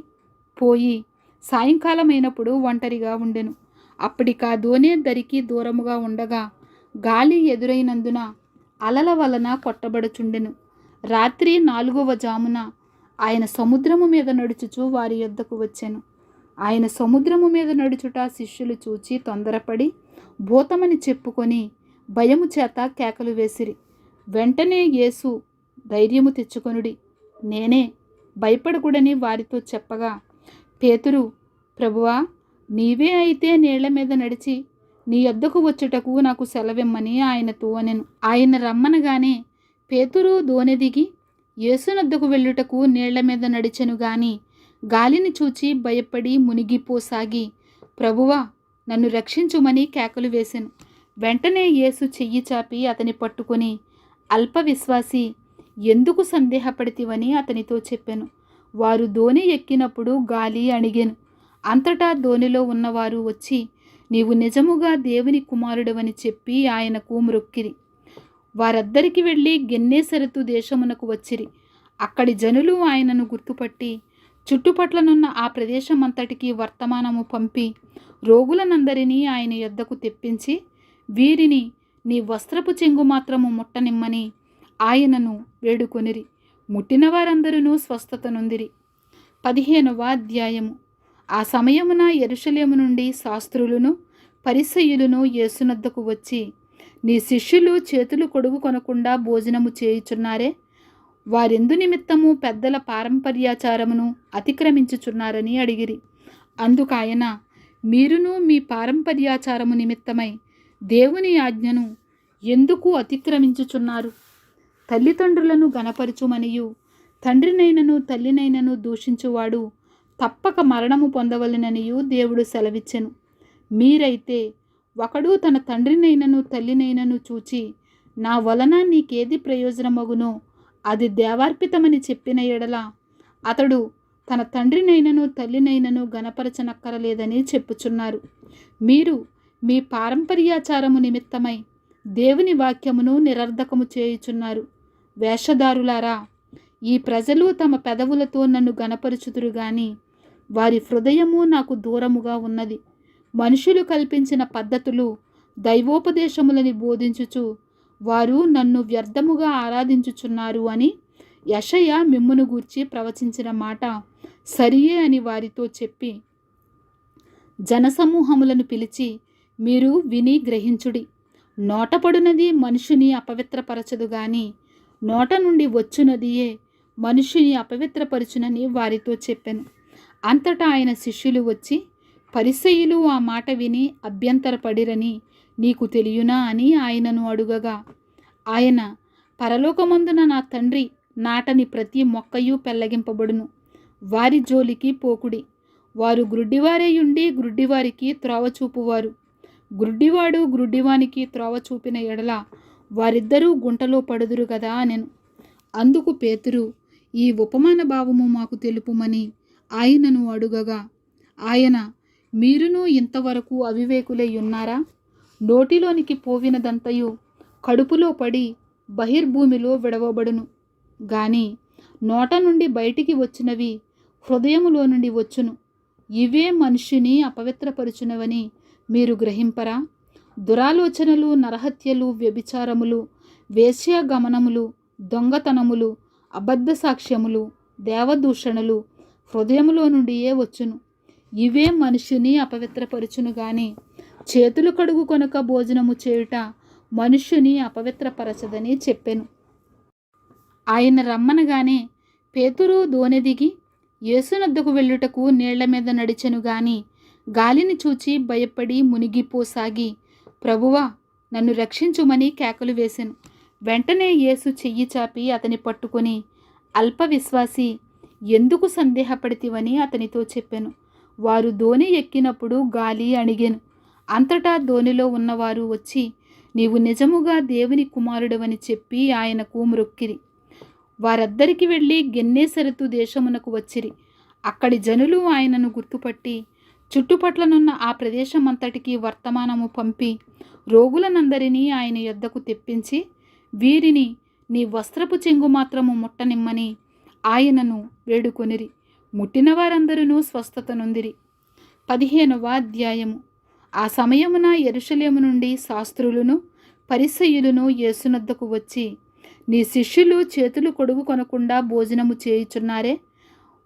పోయి సాయంకాలమైనప్పుడు ఒంటరిగా ఉండెను. అప్పటికా దోణి దరికి దూరముగా ఉండగా గాలి ఎదురైనందున అలల వలన కొట్టబడుచుండెను. రాత్రి 4వ జామున ఆయన సముద్రము మీద నడుచుచు వారి యొద్దకు వచ్చెను. ఆయన సముద్రము మీద నడుచుట శిష్యులు చూచి తొందరపడి భూతమని చెప్పుకొని భయము చేత కేకలు వేసిరి. వెంటనే యేసు ధైర్యము తెచ్చుకొనుడి, నేనే, భయపడకూడని వారితో చెప్పగా, పేతురు, ప్రభువా, నీవే అయితే నీళ్ల మీద నడిచి నీ యొద్దకు వచ్చుటకు నాకు సెలవిమ్మని ఆయనతో అనెను. ఆయన రమ్మనగానే పేతురు దోణి దిగి యేసునొద్దకు వెళ్ళుటకు నీళ్ల మీద నడిచెను గాని గాలిని చూచి భయపడి మునిగిపోసాగి, ప్రభువా, నన్ను రక్షించుమని కేకలు వేసెను. వెంటనే యేసు చెయ్యి చాపి అతని పట్టుకొని, అల్ప విశ్వాసి, ఎందుకు సందేహపడితివని అతనితో చెప్పెను. వారు దోణి ఎక్కినప్పుడు గాలి అణిగెను. అంతటా దోణిలో ఉన్నవారు వచ్చి, నీవు నిజముగా దేవుని కుమారుడవని చెప్పి ఆయనకు మ్రొక్కిరి. వారద్దరికి వెళ్ళి గెన్నేసరతు దేశమునకు వచ్చిరి. అక్కడి జనులు ఆయనను గుర్తుపట్టి చుట్టుపట్లనున్న ఆ ప్రదేశమంతటికి వర్తమానము పంపి రోగులనందరినీ ఆయన యొద్దకు తెప్పించి, వీరిని నీ వస్త్రపు చెంగు మాత్రము ముట్టనిమ్మని ఆయనను వేడుకొనిరి. ముట్టిన వారందరూ స్వస్థత నొందిరి. 15వ అధ్యాయము. ఆ సమయమున యెరూషలేము నుండి శాస్త్రులను పరిసయ్యులను యేసునొద్దకు వచ్చి, నీ శిష్యులు చేతులు కొడుగు కొనకుండా భోజనము చేయుచున్నారే, వారెందు నిమిత్తము పెద్దల పారంపర్యాచారమును అతిక్రమించుచున్నారని అడిగిరి. అందుకాయన, మీరును మీ పారంపర్యాచారము నిమిత్తమై దేవుని ఆజ్ఞను ఎందుకు అతిక్రమించుచున్నారు? తల్లిదండ్రులను గణపరచుమనియు తండ్రినైనను తల్లినైనను దూషించువాడు తప్పక మరణము పొందవలెననియు దేవుడు సెలవిచ్చెను. మీరైతే ఒకడు తన తండ్రినైనను తల్లినైనను చూచి, నా వలన నీకేది ప్రయోజనమగునో అది దేవార్పితమని చెప్పిన ఎడల అతడు తన తండ్రినైనను తల్లినైనను గణపరచనక్కరలేదని చెప్పుచున్నారు. మీరు మీ పారంపర్యాచారము నిమిత్తమై దేవుని వాక్యమును నిరర్ధకము చేయుచున్నారు. వేషధారులారా, ఈ ప్రజలు తమ పెదవులతో నన్ను గణపరుచుదురు గాని వారి హృదయము నాకు దూరముగా ఉన్నది. మనుషులు కల్పించిన పద్ధతులు దైవోపదేశములని బోధించుచు వారు నన్ను వ్యర్థముగా ఆరాధించుచున్నారు అని యెషయా మిమ్మును గూర్చి ప్రవచించిన మాట సరియే అని వారితో చెప్పి జనసమూహములను పిలిచి, మీరు విని గ్రహించుడి. నోటపడునది మనుషుని అపవిత్రపరచదు గాని నోట నుండి వచ్చునదియే మనుషుని అపవిత్రపరచునని వారితో చెప్పెను. అంతటా ఆయన శిష్యులు వచ్చి, పరిసయ్యులు ఆ మాట విని అభ్యంతరపడిరని నీకు తెలియనా అని ఆయనను అడుగగా, ఆయన, పరలోకమందున నా తండ్రి నాటని ప్రతి మొక్కయు పెళ్లగింపబడును. వారి జోలికి పోకుడి. వారు గ్రుడ్డివారేయుండి గ్రుడ్డివారికి త్రోవ చూపువారు. గ్రుడ్డివాడు గ్రుడ్డివానికి త్రోవ చూపిన ఎడల వారిద్దరూ గుంటలో పడుదురు కదా అనెను. అందుకు పేతురు, ఈ ఉపమాన భావము మాకు తెలుపుమని ఆయనను అడుగగా, ఆయన, మీరును ఇంతవరకు అవివేకులై ఉన్నారా? నోటిలోనికి పోవినదంతయు కడుపులో పడి బహిర్భూమిలో విడవబడును గాని నోట నుండి బయటికి వచ్చినవి హృదయములో నుండి వచ్చును. ఇవే మనుష్యుని అపవిత్రపరుచునవని మీరు గ్రహింపరా? దురాలోచనలు, నరహత్యలు, వ్యభిచారములు, వేశ్యాగమనములు, దొంగతనములు, అబద్ధ సాక్ష్యములు, దేవదూషణలు హృదయములో నుండియే వచ్చును. ఇవే మనుష్యుని అపవిత్రపరుచును గాని చేతులు కడుగు కొనక భోజనము చేయుట మనుష్యుని అపవిత్రపరచదని చెప్పెను. ఆయన రమ్మనగానే పేతురు దోణి దిగి యేసునొద్దకు వెళ్ళుటకు నీళ్ల మీద నడిచెను గాని గాలిని చూచి భయపడి మునిగిపోసాగి, ప్రభువా, నన్ను రక్షించుమని కేకలు వేసెను. వెంటనే యేసు చెయ్యి చాపి అతని పట్టుకొని, అల్ప విశ్వాసి, ఎందుకు సందేహపడితివని అతనితో చెప్పెను. వారు దోణి ఎక్కినప్పుడు గాలి అణిగెను. అంతటా దోణిలో ఉన్నవారు వచ్చి, నీవు నిజముగా దేవుని కుమారుడవని చెప్పి ఆయనకు మ్రొక్కిరి. వారద్దరికి వెళ్ళి గెన్నేసరెతు దేశమునకు వచ్చిరి. అక్కడి జనులు ఆయనను గుర్తుపట్టి చుట్టుపట్లనున్న ఆ ప్రదేశమంతటికి వర్తమానము పంపి రోగులనందరినీ ఆయన యొద్దకు తెప్పించి వీరిని నీ వస్త్రపు చెంగు మాత్రము ముట్టనిమ్మని ఆయనను వేడుకొనిరి. ముట్టిన వారందరూ స్వస్థత నొందిరి. 15వ అధ్యాయము. ఆ సమయమున యెరూషలేము నుండి శాస్త్రులను పరిసయ్యులను యేసునద్దకు వచ్చి, నీ శిష్యులు చేతులు కొడుగు కొనకుండా భోజనము చేయుచున్నారే,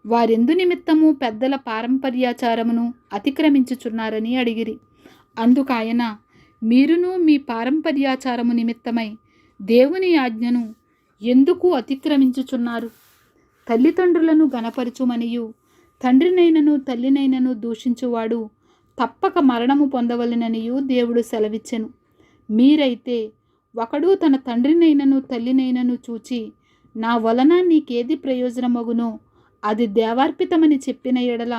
వారెందు నిమిత్తము పెద్దల పారంపర్యాచారమును అతిక్రమించుచున్నారని అడిగిరి. అందుకాయన, మీరును మీ పారంపర్యాచారము నిమిత్తమై దేవుని ఆజ్ఞను ఎందుకు అతిక్రమించుచున్నారు? తల్లిదండ్రులను గనపరచుమనియు తండ్రినైనను తల్లినైనను దూషించువాడు తప్పక మరణము పొందవలెననియు దేవుడు సెలవిచ్చెను. మీరైతే ఒకడు తన తండ్రినైనను తల్లినైనను చూచి, నా వలన నీకేది ప్రయోజనమగునో అది దేవార్పితమని చెప్పిన ఎడల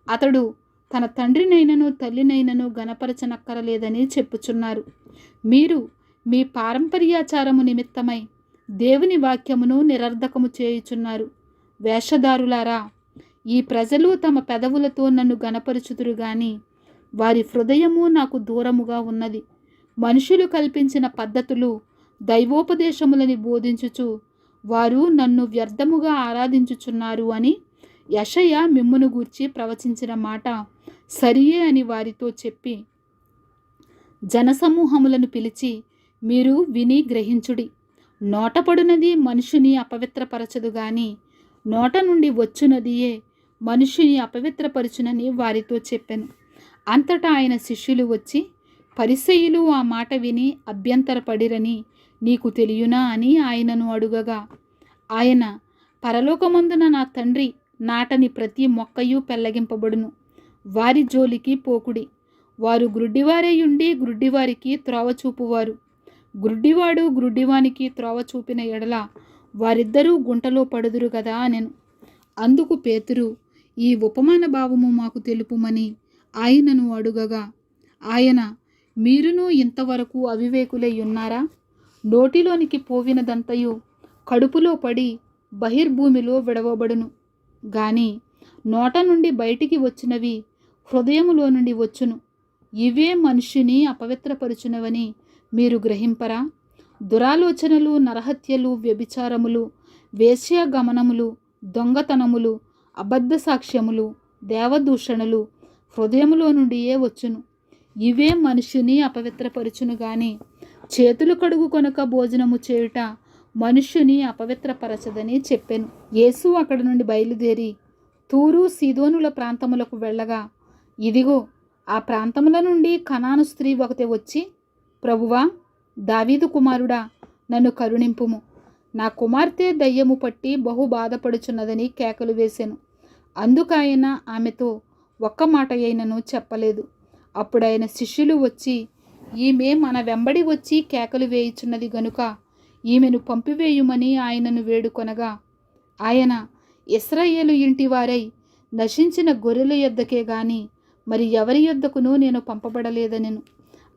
అతడు తన తండ్రినైనను తల్లినైనను గనపరచనక్కరలేదని చెప్పుచున్నారు. మీరు మీ పారంపర్యాచారము నిమిత్తమై దేవుని వాక్యమును నిరర్ధకము చేయుచున్నారు. వేషధారులారా, ఈ ప్రజలు తమ పెదవులతో నన్ను గనపరుచుదురు గాని వారి హృదయము నాకు దూరముగా ఉన్నది. మనుషులు కల్పించిన పద్ధతులు దైవోపదేశములని బోధించుచు వారు నన్ను వ్యర్థముగా ఆరాధించుచున్నారు అని యెషయా మిమ్మును గూర్చి ప్రవచించిన మాట సరియే అని వారితో చెప్పి జనసమూహములను పిలిచి, మీరు విని గ్రహించుడి. నోటపడునది మనుషుని అపవిత్రపరచదు గాని నోట నుండి వచ్చునదియే మనుషుని అపవిత్రపరచునని వారితో చెప్పెను. అంతటా ఆయన శిష్యులు వచ్చి, పరిసయ్యులు ఆ మాట విని అభ్యంతరపడిరని నీకు తెలియనా అని ఆయనను అడుగగా, ఆయన, పరలోకమందున నా తండ్రి నాటని ప్రతి మొక్కయు పెళ్లగింపబడును. వారి జోలికి పోకుడి. వారు గ్రుడ్డివారేయుండి గ్రుడ్డివారికి త్రోవ చూపువారు. గ్రుడ్డివాడు గ్రుడ్డివానికి త్రోవ చూపిన ఎడల వారిద్దరూ గుంటలో పడుదురు కదా అనెను. అందుకు పేతురు, ఈ ఉపమాన భావము మాకు తెలుపుమని ఆయనను అడుగగా, ఆయన, మీరును ఇంతవరకు అవివేకులై ఉన్నారా? నోటిలోనికి పోవినదంతయు కడుపులో పడి బహిర్భూమిలో విడవబడును గాని నోట నుండి బయటికి వచ్చినవి హృదయములో నుండి వచ్చును. ఇవే మనుష్యుని అపవిత్రపరుచునవని మీరు గ్రహింపరా? దురాలోచనలు, నరహత్యలు, వ్యభిచారములు, వేశ్యాగమనములు, దొంగతనములు, అబద్ధ సాక్ష్యములు, దేవదూషణలు హృదయములో నుండియే వచ్చును. ఇవే మనుష్యుని అపవిత్రపరుచును గాని చేతులు కడుగు కొనక భోజనము చేయుట మనుష్యుని అపవిత్రపరచదని చెప్పెను. యేసు అక్కడి నుండి బయలుదేరి తూరు సీదోనుల ప్రాంతములకు వెళ్ళగా, ఇదిగో ఆ ప్రాంతముల నుండి కనాను స్త్రీ ఒకతే వచ్చి, ప్రభువా, దావీదు కుమారుడా, నన్ను కరుణింపుము, నా కుమార్తె దయ్యము పట్టి బహు బాధపడుచున్నదని కేకలు వేసెను. అందుకాయన ఆమెతో ఒక్క మాట అయినను చెప్పలేదు. అప్పుడాయన శిష్యులు వచ్చి, ఈమె మన వెంబడి వచ్చి కేకలు వేయుచున్నది గనుక ఈమెను పంపివేయుమని ఆయనను వేడుకొనగా, ఆయన, ఇశ్రాయేలు ఇంటివారై నశించిన గొర్రెల యొద్దకే గాని మరి ఎవరి యొద్దకును నేను పంపబడలేదనెను.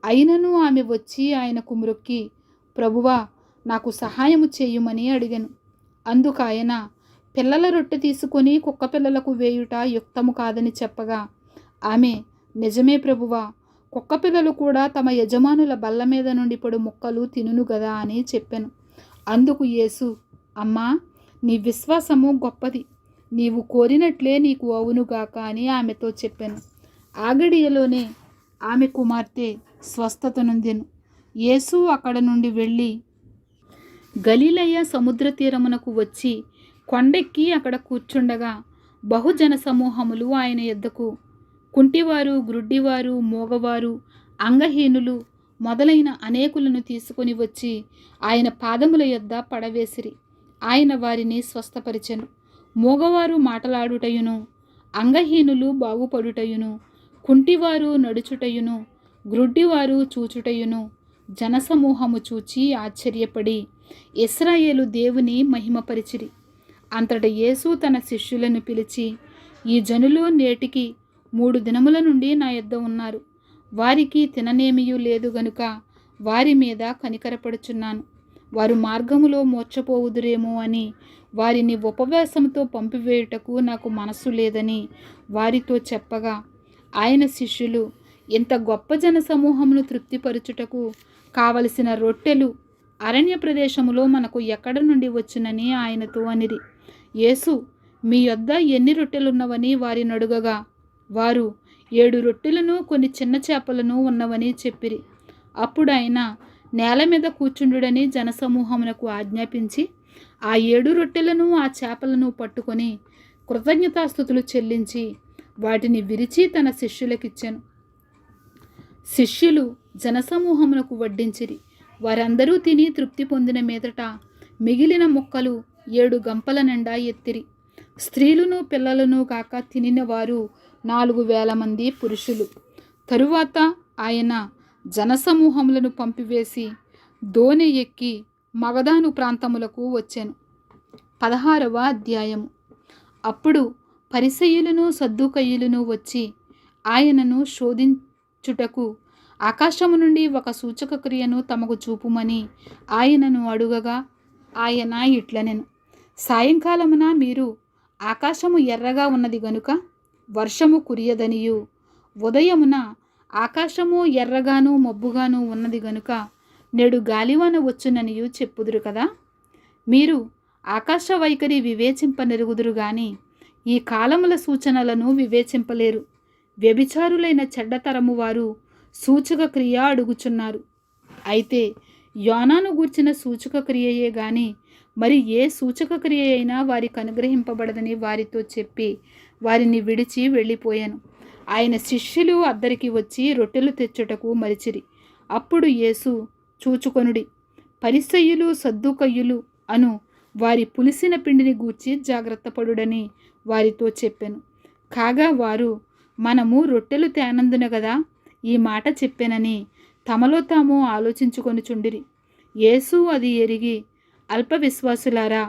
అయినను ఆమె వచ్చి ఆయనకు మ్రొక్కి, ప్రభువా, నాకు సహాయము చేయుమని అడిగెను. అందుకాయన, పిల్లల రొట్టె తీసుకొని కుక్క పిల్లలకు వేయుట యుక్తము కాదని చెప్పగా ఆమె, నిజమే ప్రభువా, కుక్క పిల్లలు కూడా తమ యజమానుల బల్ల మీద నుండి పడు ముక్కలు తినును గదా అని చెప్పెను. అందుకు యేసు, అమ్మా, నీ విశ్వాసము గొప్పది, నీవు కోరినట్లే నీకు అవునుగాక అని ఆమెతో చెప్పెను. ఆ గడియలోనే ఆమె కుమార్తె స్వస్థత నొందెను. యేసు అక్కడ నుండి వెళ్ళి గలిలయ సముద్ర తీరమునకు వచ్చి కొండెక్కి అక్కడ కూర్చుండగా బహుజన సమూహములు ఆయన యొద్దకు కుంటివారు, గ్రుడ్డివారు, మోగవారు, అంగహీనులు మొదలైన అనేకులను తీసుకొని వచ్చి ఆయన పాదముల యొద్ద పడవేసిరి. ఆయన వారిని స్వస్థపరిచెను. మోగవారు మాటలాడుటయును, అంగహీనులు బాగుపడుటయును, కుంటివారు నడుచుటయును, గ్రుడ్డివారు చూచుటయును జనసమూహము చూచి ఆశ్చర్యపడి ఇశ్రాయేలు దేవుని మహిమపరిచిరి. అంతట యేసు తన శిష్యులను పిలిచి, ఈ జనులు నేటికి 3 దినముల నుండి నా యొద్ద ఉన్నారు. వారికి తిననేమియూ లేదు గనుక వారి మీద కనికరపడుచున్నాను. వారు మార్గములో మోర్చపోవుదురేమో అని వారిని ఉపవాసంతో పంపివేయుటకు నాకు మనస్సు లేదని వారితో చెప్పగా, ఆయన శిష్యులు, ఇంత గొప్ప జన సమూహమును తృప్తిపరచుటకు కావలసిన రొట్టెలు అరణ్య ప్రదేశములో మనకు ఎక్కడ నుండి వచ్చునని ఆయనతో అనిరి. యేసు, మీ యొద్ద ఎన్ని రొట్టెలున్నవని వారిని అడుగగా, వారు 7 రొట్టెలను కొన్ని చిన్న చేపలను ఉన్నవని చెప్పిరి. అప్పుడు ఆయన నేల మీద కూర్చుండుడని జనసమూహమునకు ఆజ్ఞాపించి ఆ 7 రొట్టెలను ఆ చేపలను పట్టుకొని కృతజ్ఞతాస్తుతులు చెల్లించి వాటిని విరిచి తన శిష్యులకిచ్చెను. శిష్యులు జనసమూహమునకు వడ్డించిరి. వారందరూ తిని తృప్తి పొందిన మీదట మిగిలిన ముక్కలు 7 గంపల నిండా ఎత్తిరి. స్త్రీలను పిల్లలను కాక తినిన వారు 4,000 మంది పురుషులు. తరువాత ఆయన జనసమూహములను పంపివేసి దోణి ఎక్కి మగదాను ప్రాంతములకు వచ్చెను. 16వ అధ్యాయము. అప్పుడు పరిసయ్యులను సద్దూకయ్యులను వచ్చి ఆయనను శోధించుటకు ఆకాశము నుండి ఒక సూచక క్రియను తమకు చూపుమని ఆయనను అడుగగా, ఆయన ఇట్లనెను, సాయంకాలమున మీరు ఆకాశము ఎర్రగా ఉన్నది గనుక వర్షము కురియదనియు, ఉదయమున ఆకాశము ఎర్రగాను మబ్బుగాను ఉన్నది గనుక నేడు గాలివాన వచ్చుననియు చెప్పుదురు కదా. మీరు ఆకాశ వైఖరి వివేచింపనెరుగుదురు గాని ఈ కాలముల సూచనలను వివేచింపలేరు. వ్యభిచారులైన చెడ్డతరము వారు సూచక క్రియ అడుగుచున్నారు. అయితే యోనాను గూర్చిన సూచక క్రియయే గాని మరి ఏ సూచక క్రియ అయినా వారికి అనుగ్రహింపబడదని వారితో చెప్పి వారిని విడిచి వెళ్ళిపోయాను. ఆయన శిష్యులు అద్దరికి వచ్చి రొట్టెలు తెచ్చుటకు మరిచిరి. అప్పుడు యేసు, చూచుకొనుడి, పరిసయ్యులు సద్దూకయ్యులు అను వారి పులిసిన పిండిని గూర్చి జాగ్రత్త పడుడని వారితో చెప్పెను. కాగా వారు, మనము రొట్టెలు తేనందున గదా ఈ మాట చెప్పెనని తమలో తాము ఆలోచించుకొనుచుండిరి. యేసు అది ఎరిగి, అల్ప విశ్వాసులారా,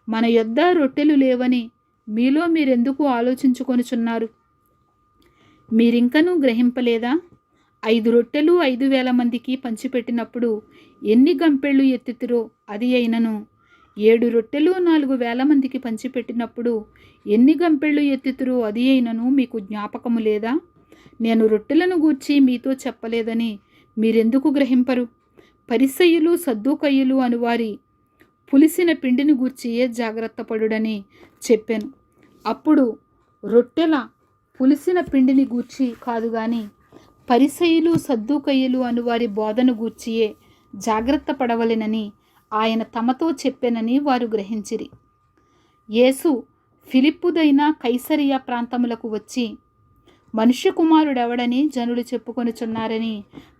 మన యొద్ద రొట్టెలు లేవని మీలో మీరెందుకు ఆలోచించుకొనుచున్నారు? మీరింకనూ గ్రహింపలేదా? 5 రొట్టెలు 5,000 మందికి పంచిపెట్టినప్పుడు ఎన్ని గంపెళ్ళు ఎత్తితిరో అది అయినను, 7 రొట్టెలు 4,000 మందికి పంచిపెట్టినప్పుడు ఎన్ని గంపెళ్ళు ఎత్తితిరో అది అయినను మీకు జ్ఞాపకము లేదా? నేను రొట్టెలను గూర్చి మీతో చెప్పలేదని మీరెందుకు గ్రహింపరు? పరిసయ్యులు సద్దూకయ్యులు అనువారి పులిసిన పిండిని గూర్చియే జాగ్రత్త పడుడని చెప్పాను. అప్పుడు రొట్టెల పులిసిన పిండిని గూర్చి కాదు గాని పరిసయ్యులు సద్దూకయ్యులు అనువారి బోధను గూర్చియే జాగ్రత్త పడవలెనని ఆయన తమతో చెప్పెనని వారు గ్రహించిరి. యేసు ఫిలిప్పుదైన కైసరియా ప్రాంతములకు వచ్చి, మనుష్య కుమారుడెవడని జనులు చెప్పుకొనుచున్నారని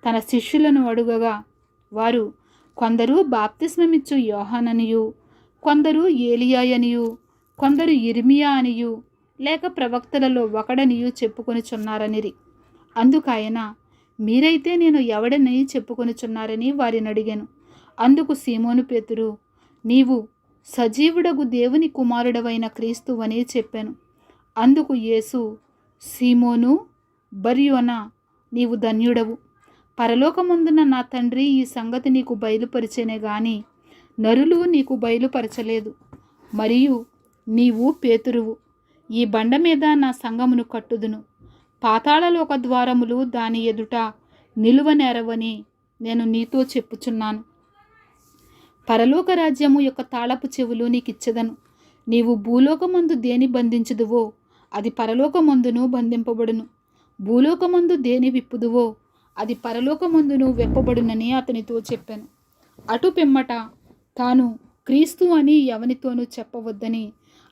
తన శిష్యులను అడుగగా, వారు, కొందరు బాప్తిస్మమిచ్చు యోహాననియు, కొందరు ఏలియాయనియు, కొందరు యిర్మియా అనియు, లేక ప్రవక్తలలో ఒకడనియు చెప్పుకొనుచున్నారనిరి. అందుకాయన, మీరైతే నేను ఎవడని చెప్పుకొనుచున్నారని వారిని అడిగాను. అందుకు సీమోను పేతురు, నీవు సజీవుడగు దేవుని కుమారుడవైన క్రీస్తువని చెప్పాను. అందుకు యేసు, సీమోను బర్యోనా, నీవు ధన్యుడవు. పరలోకమందున నా తండ్రి ఈ సంగతి నీకు బయలుపరిచేనే గాని నరులు నీకు బయలుపరచలేదు. మరియు నీవు పేతురువు, ఈ బండ మీద నా సంఘమును కట్టుదును. పాతాళలోక ద్వారములు దాని ఎదుట నిలువనేరవని నేను నీతో చెప్పుచున్నాను. పరలోక రాజ్యము యొక్క తాళపు చెవులు నీకిచ్చెదను. నీవు భూలోకమందు దేని బంధించుదువో అది పరలోకమందును బంధింపబడును, భూలోకమందు దేని విప్పుదువో అది పరలోకమందును విప్పబడునని అతనితో చెప్పాను. అటు పిమ్మట తాను క్రీస్తు అని ఎవనితోనూ చెప్పవద్దని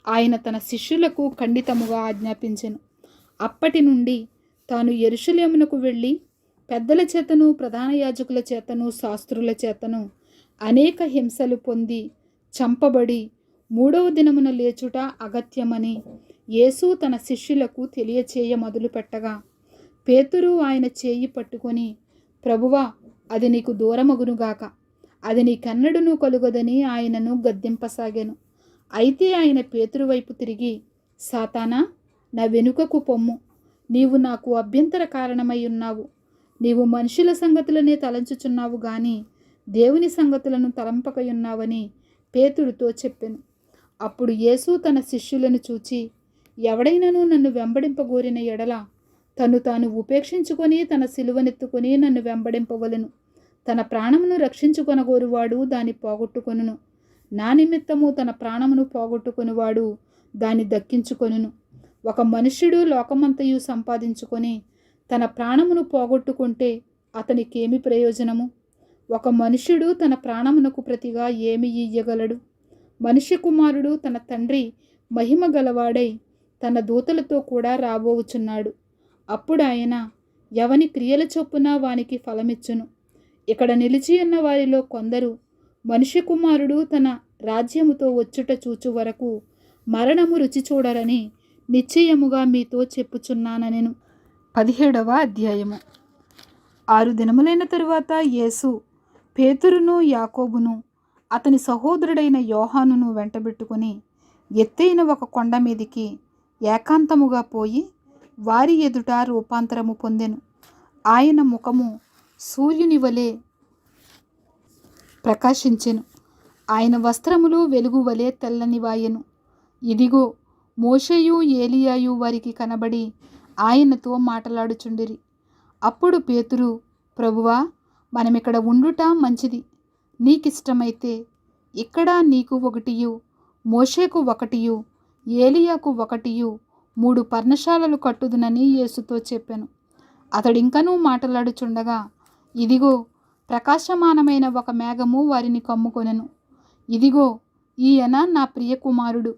ఆయన తన శిష్యులకు ఖండితముగా ఆజ్ఞాపించెను. అప్పటి నుండి తాను యెరూషలేమునకు వెళ్ళి పెద్దల చేతను ప్రధాన యాజకుల చేతను శాస్త్రుల చేతను అనేక హింసలు పొంది చంపబడి 3వ దినమున లేచుట అగత్యమని యేసు తన శిష్యులకు తెలియచేయ మొదలుపెట్టగా, పేతురు ఆయన చేయి పట్టుకొని, ప్రభువా, అది నీకు దూరమగునుగాక, అది నీకెన్నడూనూ కలుగదని ఆయనను గద్దింపసాగాను. అయితే ఆయన పేతురు వైపు తిరిగి, సాతానా, నా వెనుకకు పొమ్ము, నీవు నాకు అభ్యంతర కారణమై ఉన్నావు. నీవు మనుషుల సంగతులనే తలంచుచున్నావు గాని దేవుని సంగతులను తలంపకయున్నావని పేతురుతో చెప్పెను. అప్పుడు యేసు తన శిష్యులను చూచి, ఎవడైనను నన్ను వెంబడింపగోరిన ఎడల తను తాను ఉపేక్షించుకొని తన సిలువనెత్తుకొని నన్ను వెంబడింపవలెను. తన ప్రాణమును రక్షించుకొనగోరువాడు దాన్ని పోగొట్టుకొనును. నా నిమిత్తము తన ప్రాణమును పోగొట్టుకొనివాడు దాన్ని దక్కించుకొనును. ఒక మనుష్యుడు లోకమంతయు సంపాదించుకొని తన ప్రాణమును పోగొట్టుకుంటే అతనికేమి ప్రయోజనము? ఒక మనుష్యుడు తన ప్రాణమునకు ప్రతిగా ఏమి ఇయ్యగలడు? మనుష్య కుమారుడు తన తండ్రి మహిమ గలవాడై తన దూతలతో కూడా రాబోవుచున్నాడు. అప్పుడు ఆయన ఎవని క్రియల చొప్పున వానికి ఫలమిచ్చును. ఇక్కడ నిలిచి ఉన్న వారిలో కొందరు మనుష్య కుమారుడు తన రాజ్యముతో వచ్చుట చూచు వరకు మరణము రుచి చూడరని నిశ్చయముగా మీతో చెప్పుచున్నానెను. 17వ అధ్యాయము. 6 దినములైన తరువాత యేసు పేతురును యాకోబును అతని సహోదరుడైన యోహానును వెంటబెట్టుకుని ఎత్తైన ఒక కొండ మీదికి ఏకాంతముగా పోయి వారి ఎదుట రూపాంతరము పొందెను. ఆయన ముఖము సూర్యుని వలె ప్రకాశించెను. ఆయన వస్త్రములు వెలుగు వలె తెల్లనివాయెను. ఇదిగో, మోషేయు ఏలియాయు వారికి కనబడి ఆయనతో మాటలాడుచుండిరి. అప్పుడు పేతురు, ప్రభువా, మనమిక్కడ ఉండుట మంచిది. నీకిష్టమైతే ఇక్కడ నీకు ఒకటియు, మోషేకు ఒకటియు, ఏలియాకు ఒకటియు 3 పర్ణశాలలు కట్టుదునని యేసుతో చెప్పెను. అతడింకనూ మాటలాడుచుండగా ఇదిగో, ప్రకాశమానమైన ఒక మేఘము వారిని కమ్ముకొనెను. ఇదిగో, ఈయన నా ప్రియ కుమారుడు,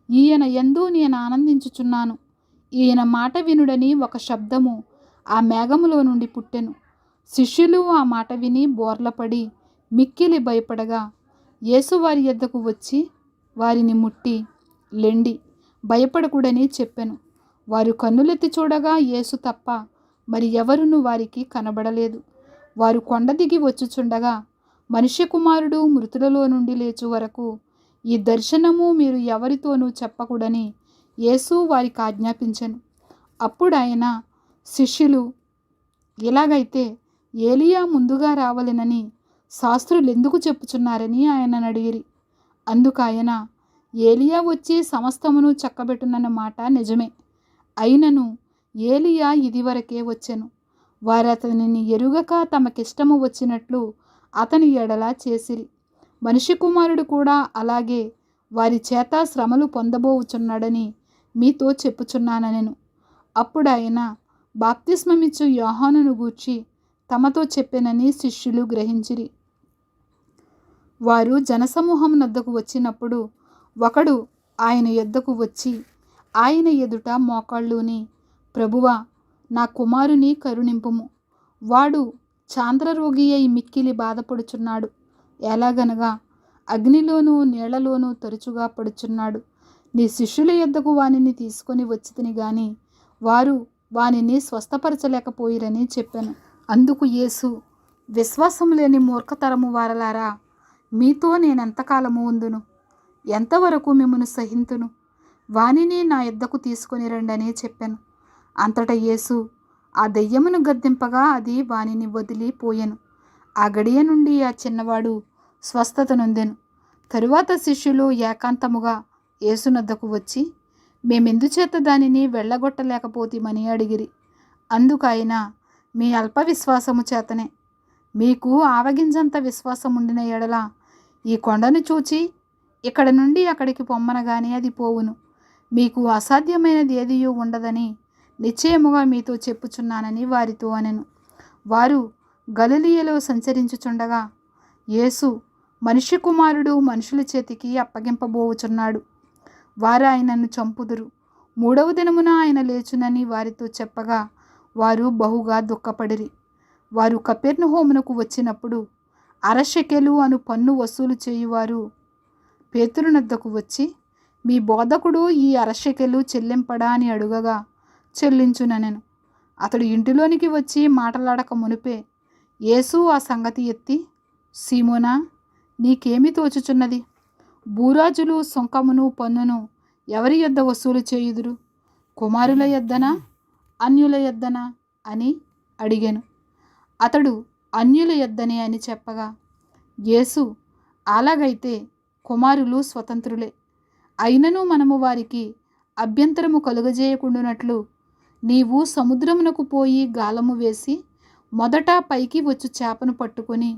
ఈయన యందు నేను ఆనందించుచున్నాను, ఈయన మాట వినుడని ఒక శబ్దము ఆ మేఘములో నుండి పుట్టెను. శిష్యులు ఆ మాట విని బోర్లపడి మిక్కిలి భయపడగా యేసు వారి యొద్దకు వచ్చి వారిని ముట్టి, లెండి, భయపడకూడని చెప్పెను. వారు కన్నులెత్తి చూడగా యేసు తప్ప మరి ఎవరును వారికి కనబడలేదు. వారు కొండ దిగి వచ్చుచుండగా మనుష్య కుమారుడు మృతులలో నుండి లేచు వరకు ఈ దర్శనము మీరు ఎవరితోనూ చెప్పకూడని యేసు వారికి ఆజ్ఞాపించెను. అప్పుడు ఆయన శిష్యులు, ఇలాగైతే ఏలియా ముందుగా రావాలనని శాస్త్రులు ఎందుకు చెప్పుచున్నారని ఆయనను అడిగిరి. అందుకాయన, ఏలియా వచ్చి సమస్తమును చక్కబెట్టునన్న మాట నిజమే. అయినను ఏలియా ఇదివరకే వచ్చెను. వారు అతనిని ఎరుగక తమకిష్టము వచ్చినట్లు అతని ఎడల చేసిరి. మనిషి కుమారుడు కూడా అలాగే వారి చేత శ్రమలు పొందబోవుచున్నాడని మీతో చెప్పుచున్నానెను. అప్పుడు ఆయన బాప్తిస్మమిచ్చు యోహానును గూర్చి తమతో చెప్పెనని శిష్యులు గ్రహించిరి. వారు జనసమూహం నద్దకు వచ్చినప్పుడు ఒకడు ఆయన యొద్దకు వచ్చి ఆయన ఎదుట మోకాళ్ళూని, ప్రభువా, నా కుమారుని కరుణింపుము, వాడు చాంద్రరోగి అయి మిక్కిలి బాధపడుచున్నాడు. ఎలాగనగా అగ్నిలోనూ నీళ్లలోనూ తరచుగా పడుచున్నాడు. నీ శిష్యుల యొద్దకు వానిని తీసుకొని వచ్చితిని గాని వారు వానిని స్వస్థపరచలేకపోయిరని చెప్పాను. అందుకు యేసు, విశ్వాసం లేని మూర్ఖతరము వారలారా, మీతో నేనెంతకాలము ఉందును? ఎంతవరకు మిమ్మును సహింతును? వానిని నా యొద్దకు తీసుకొని రండని చెప్పాను. అంతటా యేసు ఆ దెయ్యమును గద్దింపగా అది వానిని వదిలిపోయెను. ఆ గడియ నుండి ఆ చిన్నవాడు స్వస్థత నొందెను. తరువాత శిష్యులు ఏకాంతముగా యేసునొద్దకు వచ్చి, మేమెందుచేత దానిని వెళ్ళగొట్టలేకపోతీమని అడిగిరి. అందుకైన, మీ అల్ప విశ్వాసము చేతనే. మీకు ఆవగింజంత విశ్వాసం ఉండిన ఎడల ఈ కొండను చూచి ఇక్కడ నుండి అక్కడికి పొమ్మనగానే అది పోవును. మీకు అసాధ్యమైనది ఏదియూ ఉండదని నిశ్చయముగా మీతో చెప్పుచున్నానని వారితో అనెను. వారు గలిలయలో సంచరించుచుండగా యేసు, మనుష్య కుమారుడు మనుషుల చేతికి అప్పగింపబోవుచున్నాడు, వారు ఆయనను చంపుదురు, 3వ దినమున ఆయన లేచునని వారితో చెప్పగా వారు బహుగా దుఃఖపడిరి. వారు కపెర్నహూమునకు వచ్చినప్పుడు అరశెకెలు అను పన్ను వసూలు చేయువారు పేతురునొద్దకు వచ్చి, మీ బోధకుడు ఈ అరశెకెలు చెల్లింపడా అని అడుగగా చెల్లించుననెను. అతడు ఇంటిలోనికి వచ్చి మాటలాడక మునిపే యేసు ఆ సంగతి ఎత్తి, సీమోనా, నీకేమి తోచుచున్నది? భూరాజులు సుంకమును పన్నును ఎవరి యొద్ద వసూలు చేయుదురు? కుమారుల యొద్దనా, అన్యుల యొద్దనా అని అడిగాను. అతడు అన్యుల యొద్దనే అని చెప్పగా యేసు, అలాగైతే కుమారులు స్వతంత్రులే, అయినను మనము వారికి అభ్యంతరము కలుగజేయకుండునట్లు నీవు సముద్రమునకు పోయి గాలము వేసి మొదట పైకి వచ్చు చేపను పట్టుకొని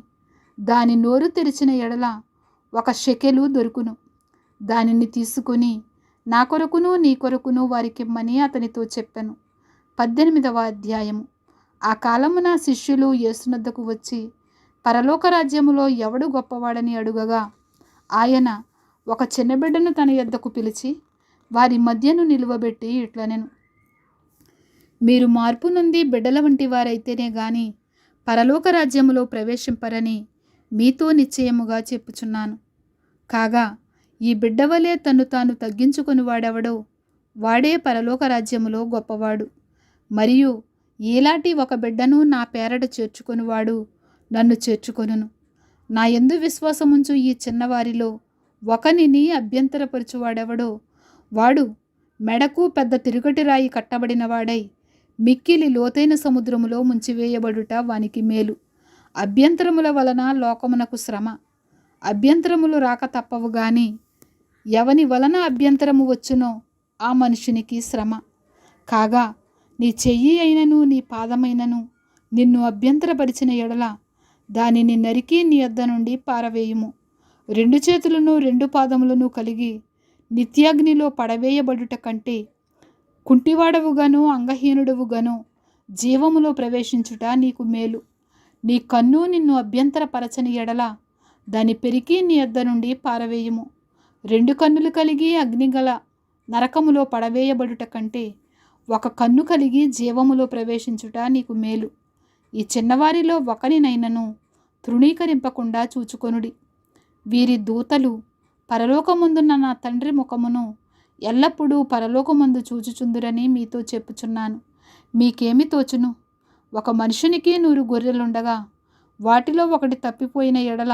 దాని నోరు తెరిచిన ఎడల 1 షెకెలు దొరుకును. దానిని తీసుకొని నా కొరకును నీ కొరకును వారికిమ్మని అతనితో చెప్పెను. 18వ అధ్యాయము. ఆ కాలమున శిష్యులు యేసునద్దకు వచ్చి పరలోక రాజ్యములో ఎవడు గొప్పవాడని అడుగగా ఆయన ఒక చిన్న బిడ్డను తన యొద్దకు పిలిచి వారి మధ్యను నిలువబెట్టి ఇట్లనెను, మీరు మార్పు నొంది బిడ్డల వంటి వారైతేనే గాని పరలోక రాజ్యములో ప్రవేశింపరని మీతో నిశ్చయముగా చెప్పుచున్నాను. కాగా ఈ బిడ్డ వలె తన్ను తాను తగ్గించుకొని వాడెవడో వాడే పరలోక రాజ్యములో గొప్పవాడు. మరియు ఈలాంటి ఒక బిడ్డను నా పేరట చేర్చుకొనివాడు నన్ను చేర్చుకొనును. నా యందు విశ్వాసముంచు ఈ చిన్నవారిలో ఒకనిని అభ్యంతరపరచువాడెవడో వాడు మెడకు పెద్ద తిరుగటి రాయి కట్టబడిన వాడై మిక్కిలి లోతైన సముద్రములో ముంచివేయబడుట వానికి మేలు. అభ్యంతరముల వలన లోకమునకు శ్రమ, అభ్యంతరములు రాక తప్పవు గాని ఎవని వలన అభ్యంతరము వచ్చునో ఆ మనుషునికి శ్రమ. కాగా నీ చెయ్యి అయినను నీ పాదమైనను నిన్ను అభ్యంతరపరిచిన ఎడల దానిని నరికి నీ యొద్ద నుండి పారవేయుము. 2 చేతులను 2 పాదములను కలిగి నిత్యాగ్నిలో పడవేయబడుట కంటే కుంటివాడవుగాను అంగహీనుడవుగాను జీవములో ప్రవేశించుట నీకు మేలు. నీ కన్ను నిన్ను అభ్యంతరపరచని ఎడల దాని పెరికి నీ యొద్ద నుండి పారవేయుము. 2 కన్నులు కలిగి అగ్నిగల నరకములో పడవేయబడుట కంటే 1 కన్ను కలిగి జీవములో ప్రవేశించుట నీకు మేలు. ఈ చిన్నవారిలో ఒకనినైనను తృణీకరింపకుండా చూచుకొనుడి. వీరి దూతలు పరలోకమందున్న నా తండ్రి ముఖమును ఎల్లప్పుడూ పరలోకమందు చూచుచుందురని మీతో చెప్పుచున్నాను. మీకేమి తోచును? 1 మనుషునికి 100 గొర్రెలుండగా వాటిలో ఒకటి తప్పిపోయిన ఎడల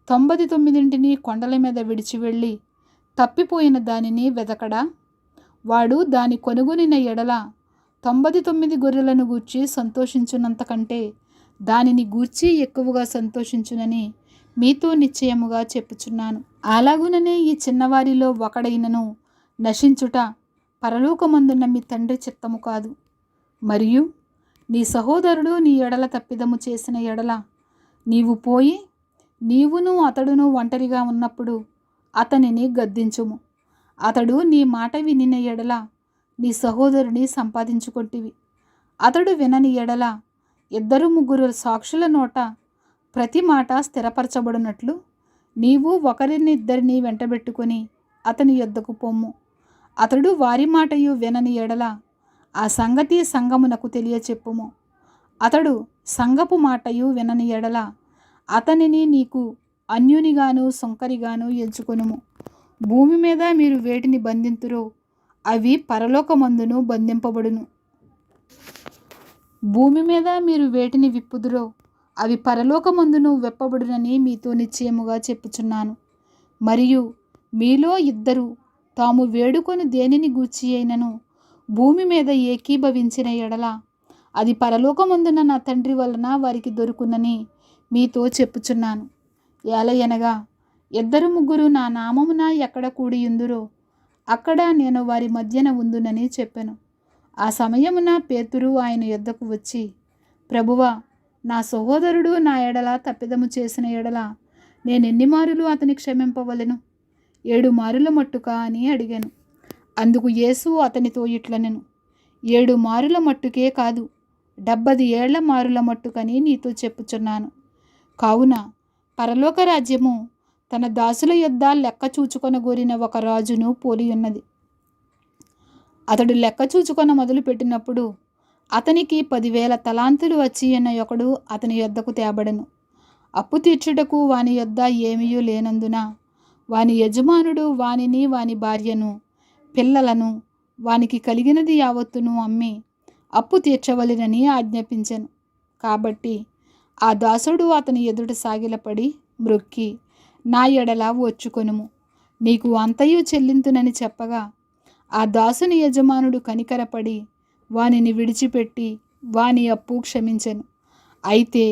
99 కొండల మీద విడిచి వెళ్ళి తప్పిపోయిన దానిని వెదకడా? వాడు దాని కొనుగొనిన ఎడల 99 గొర్రెలను గూర్చి సంతోషించునంతకంటే దానిని గూర్చి ఎక్కువగా సంతోషించునని మీతో నిశ్చయముగా చెప్పుచున్నాను. అలాగుననే ఈ చిన్నవారిలో ఒకడైనను నశించుట పరలోకమందున్న మీ తండ్రి చిత్తము కాదు. మరియు నీ సహోదరుడు నీ ఎడల తప్పిదము చేసిన ఎడల నీవు పోయి నీవును అతడును ఒంటరిగా ఉన్నప్పుడు అతనిని గద్దించుము. అతడు నీ మాట వినిన ఎడల నీ సహోదరుని సంపాదించుకొంటివి. అతడు వినని ఎడల 2-3 సాక్షుల నోట ప్రతి మాట స్థిరపరచబడినట్లు నీవు ఒకరినిద్దరిని వెంటబెట్టుకొని అతని యొద్దకు పొమ్ము. అతడు వారి మాటయు వినని ఎడల ఆ సంగతి సంఘమునకు తెలియచెప్పుము. అతడు సంఘపు మాటయు వినని ఎడల అతనిని నీకు అన్యునిగాను సుంకరిగాను ఎంచుకొనుము. భూమి మీద మీరు వేటిని బంధింతురో అవి పరలోకమందును బంధింపబడును. భూమి మీద మీరు వేటిని విప్పుదురో అవి పరలోకమందును విప్పబడునని మీతో నిశ్చయముగా చెప్పుచున్నాను. మరియు మీలో 2 తాము వేడుకొని దేనిని గూర్చి అయినను భూమి మీద ఏకీభవించిన ఎడల అది పరలోకమందున నా తండ్రి వలన వారికి దొరుకునని మీతో చెప్పుచున్నాను. ఏలయనగా 2-3 నా నామమున ఎక్కడ కూడియుందురో అక్కడ నేను వారి మధ్యన ఉందునని చెప్పెను. ఆ సమయమున పేతురు ఆయన యొద్దకు వచ్చి, ప్రభువా, నా సహోదరుడు నా ఎడల తప్పిదము చేసిన ఎడల నేనెన్ని మారులు అతని క్షమింపవలెను? 7 మారుల మట్టుకా అని అడిగాను. అందుకు యేసు అతనితో ఇట్లనెను, 7 మారుల మట్టుకే కాదు 70 ఏళ్ల మారుల మట్టుకని నీతో చెప్పుచున్నాను. కావున పరలోక రాజ్యము తన దాసుల యొద్ద లెక్క చూచుకొనగోరిన ఒక రాజును పోలియున్నది. అతడు లెక్క చూచుకొన మొదలుపెట్టినప్పుడు అతనికి 10,000 తలాంతులు వచ్చియున్న ఒకడు అతని యొద్దకు తేబడెను. అప్పు తీర్చుటకు వాని యొద్ద ఏమీయూ లేనందున వాని యజమానుడు వానిని వాని భార్యను పిల్లలను వానికి కలిగినది యావత్తును అమ్మి అప్పు తీర్చవలెనని ఆజ్ఞాపించెను. కాబట్టి ఆ దాసుడు అతని ఎదుట సాగిలపడి మ్రొక్కి, నా ఎడల ఓర్చుకొనుము, నీకు అంతయు చెల్లింతునని చెప్పగా ఆ దాసుని యజమానుడు కనికరపడి వానిని విడిచిపెట్టి వాని అప్పు క్షమించెను. అయితే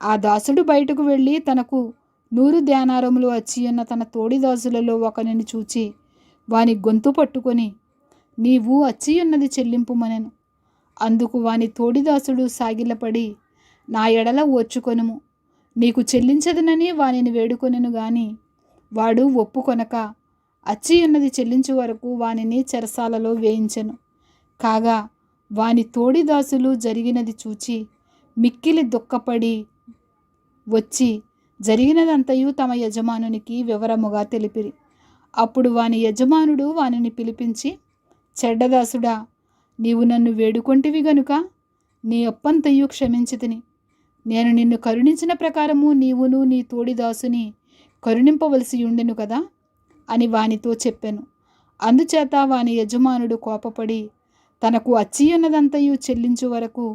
ఆ దాసుడు బయటకు వెళ్ళి తనకు 100 దేనారములు అచ్చియున్న తన తోడిదాసులలో ఒకనిని చూచి వాని గొంతు పట్టుకొని, నీవు అచ్చియున్నది చెల్లింపుమనెను. అందుకు వాని తోడిదాసుడు సాగిలపడి, నా ఎడల ఓర్చుకొనుము, నీకు చెల్లించదనని వానిని వేడుకొనెను గాని వాడు ఒప్పుకొనక అచ్చియున్నది చెల్లించు వరకు వానిని చెరసాలలో వేయించెను. కాగా వాని తోడిదాసులు జరిగినది చూచి మిక్కిలి దుఃఖపడి వచ్చి జరిగినదంతయు తమ యజమానునికి వివరముగా తెలిపిరి. అప్పుడు వాని యజమానుడు వానిని పిలిపించి, చెడ్డదాసుడా, నీవు నన్ను వేడుకొంటివి గనుక నీ అప్పంతయు క్షమించితిని. నేను నిన్ను కరుణించిన ప్రకారము నీవును నీ తోడిదాసుని కరుణింపవలసి ఉండెను కదా అని వానితో చెప్పెను. అందుచేత వాని యజమానుడు కోపపడి తనకు అచ్చియున్నదంతయు చెల్లించు వరకు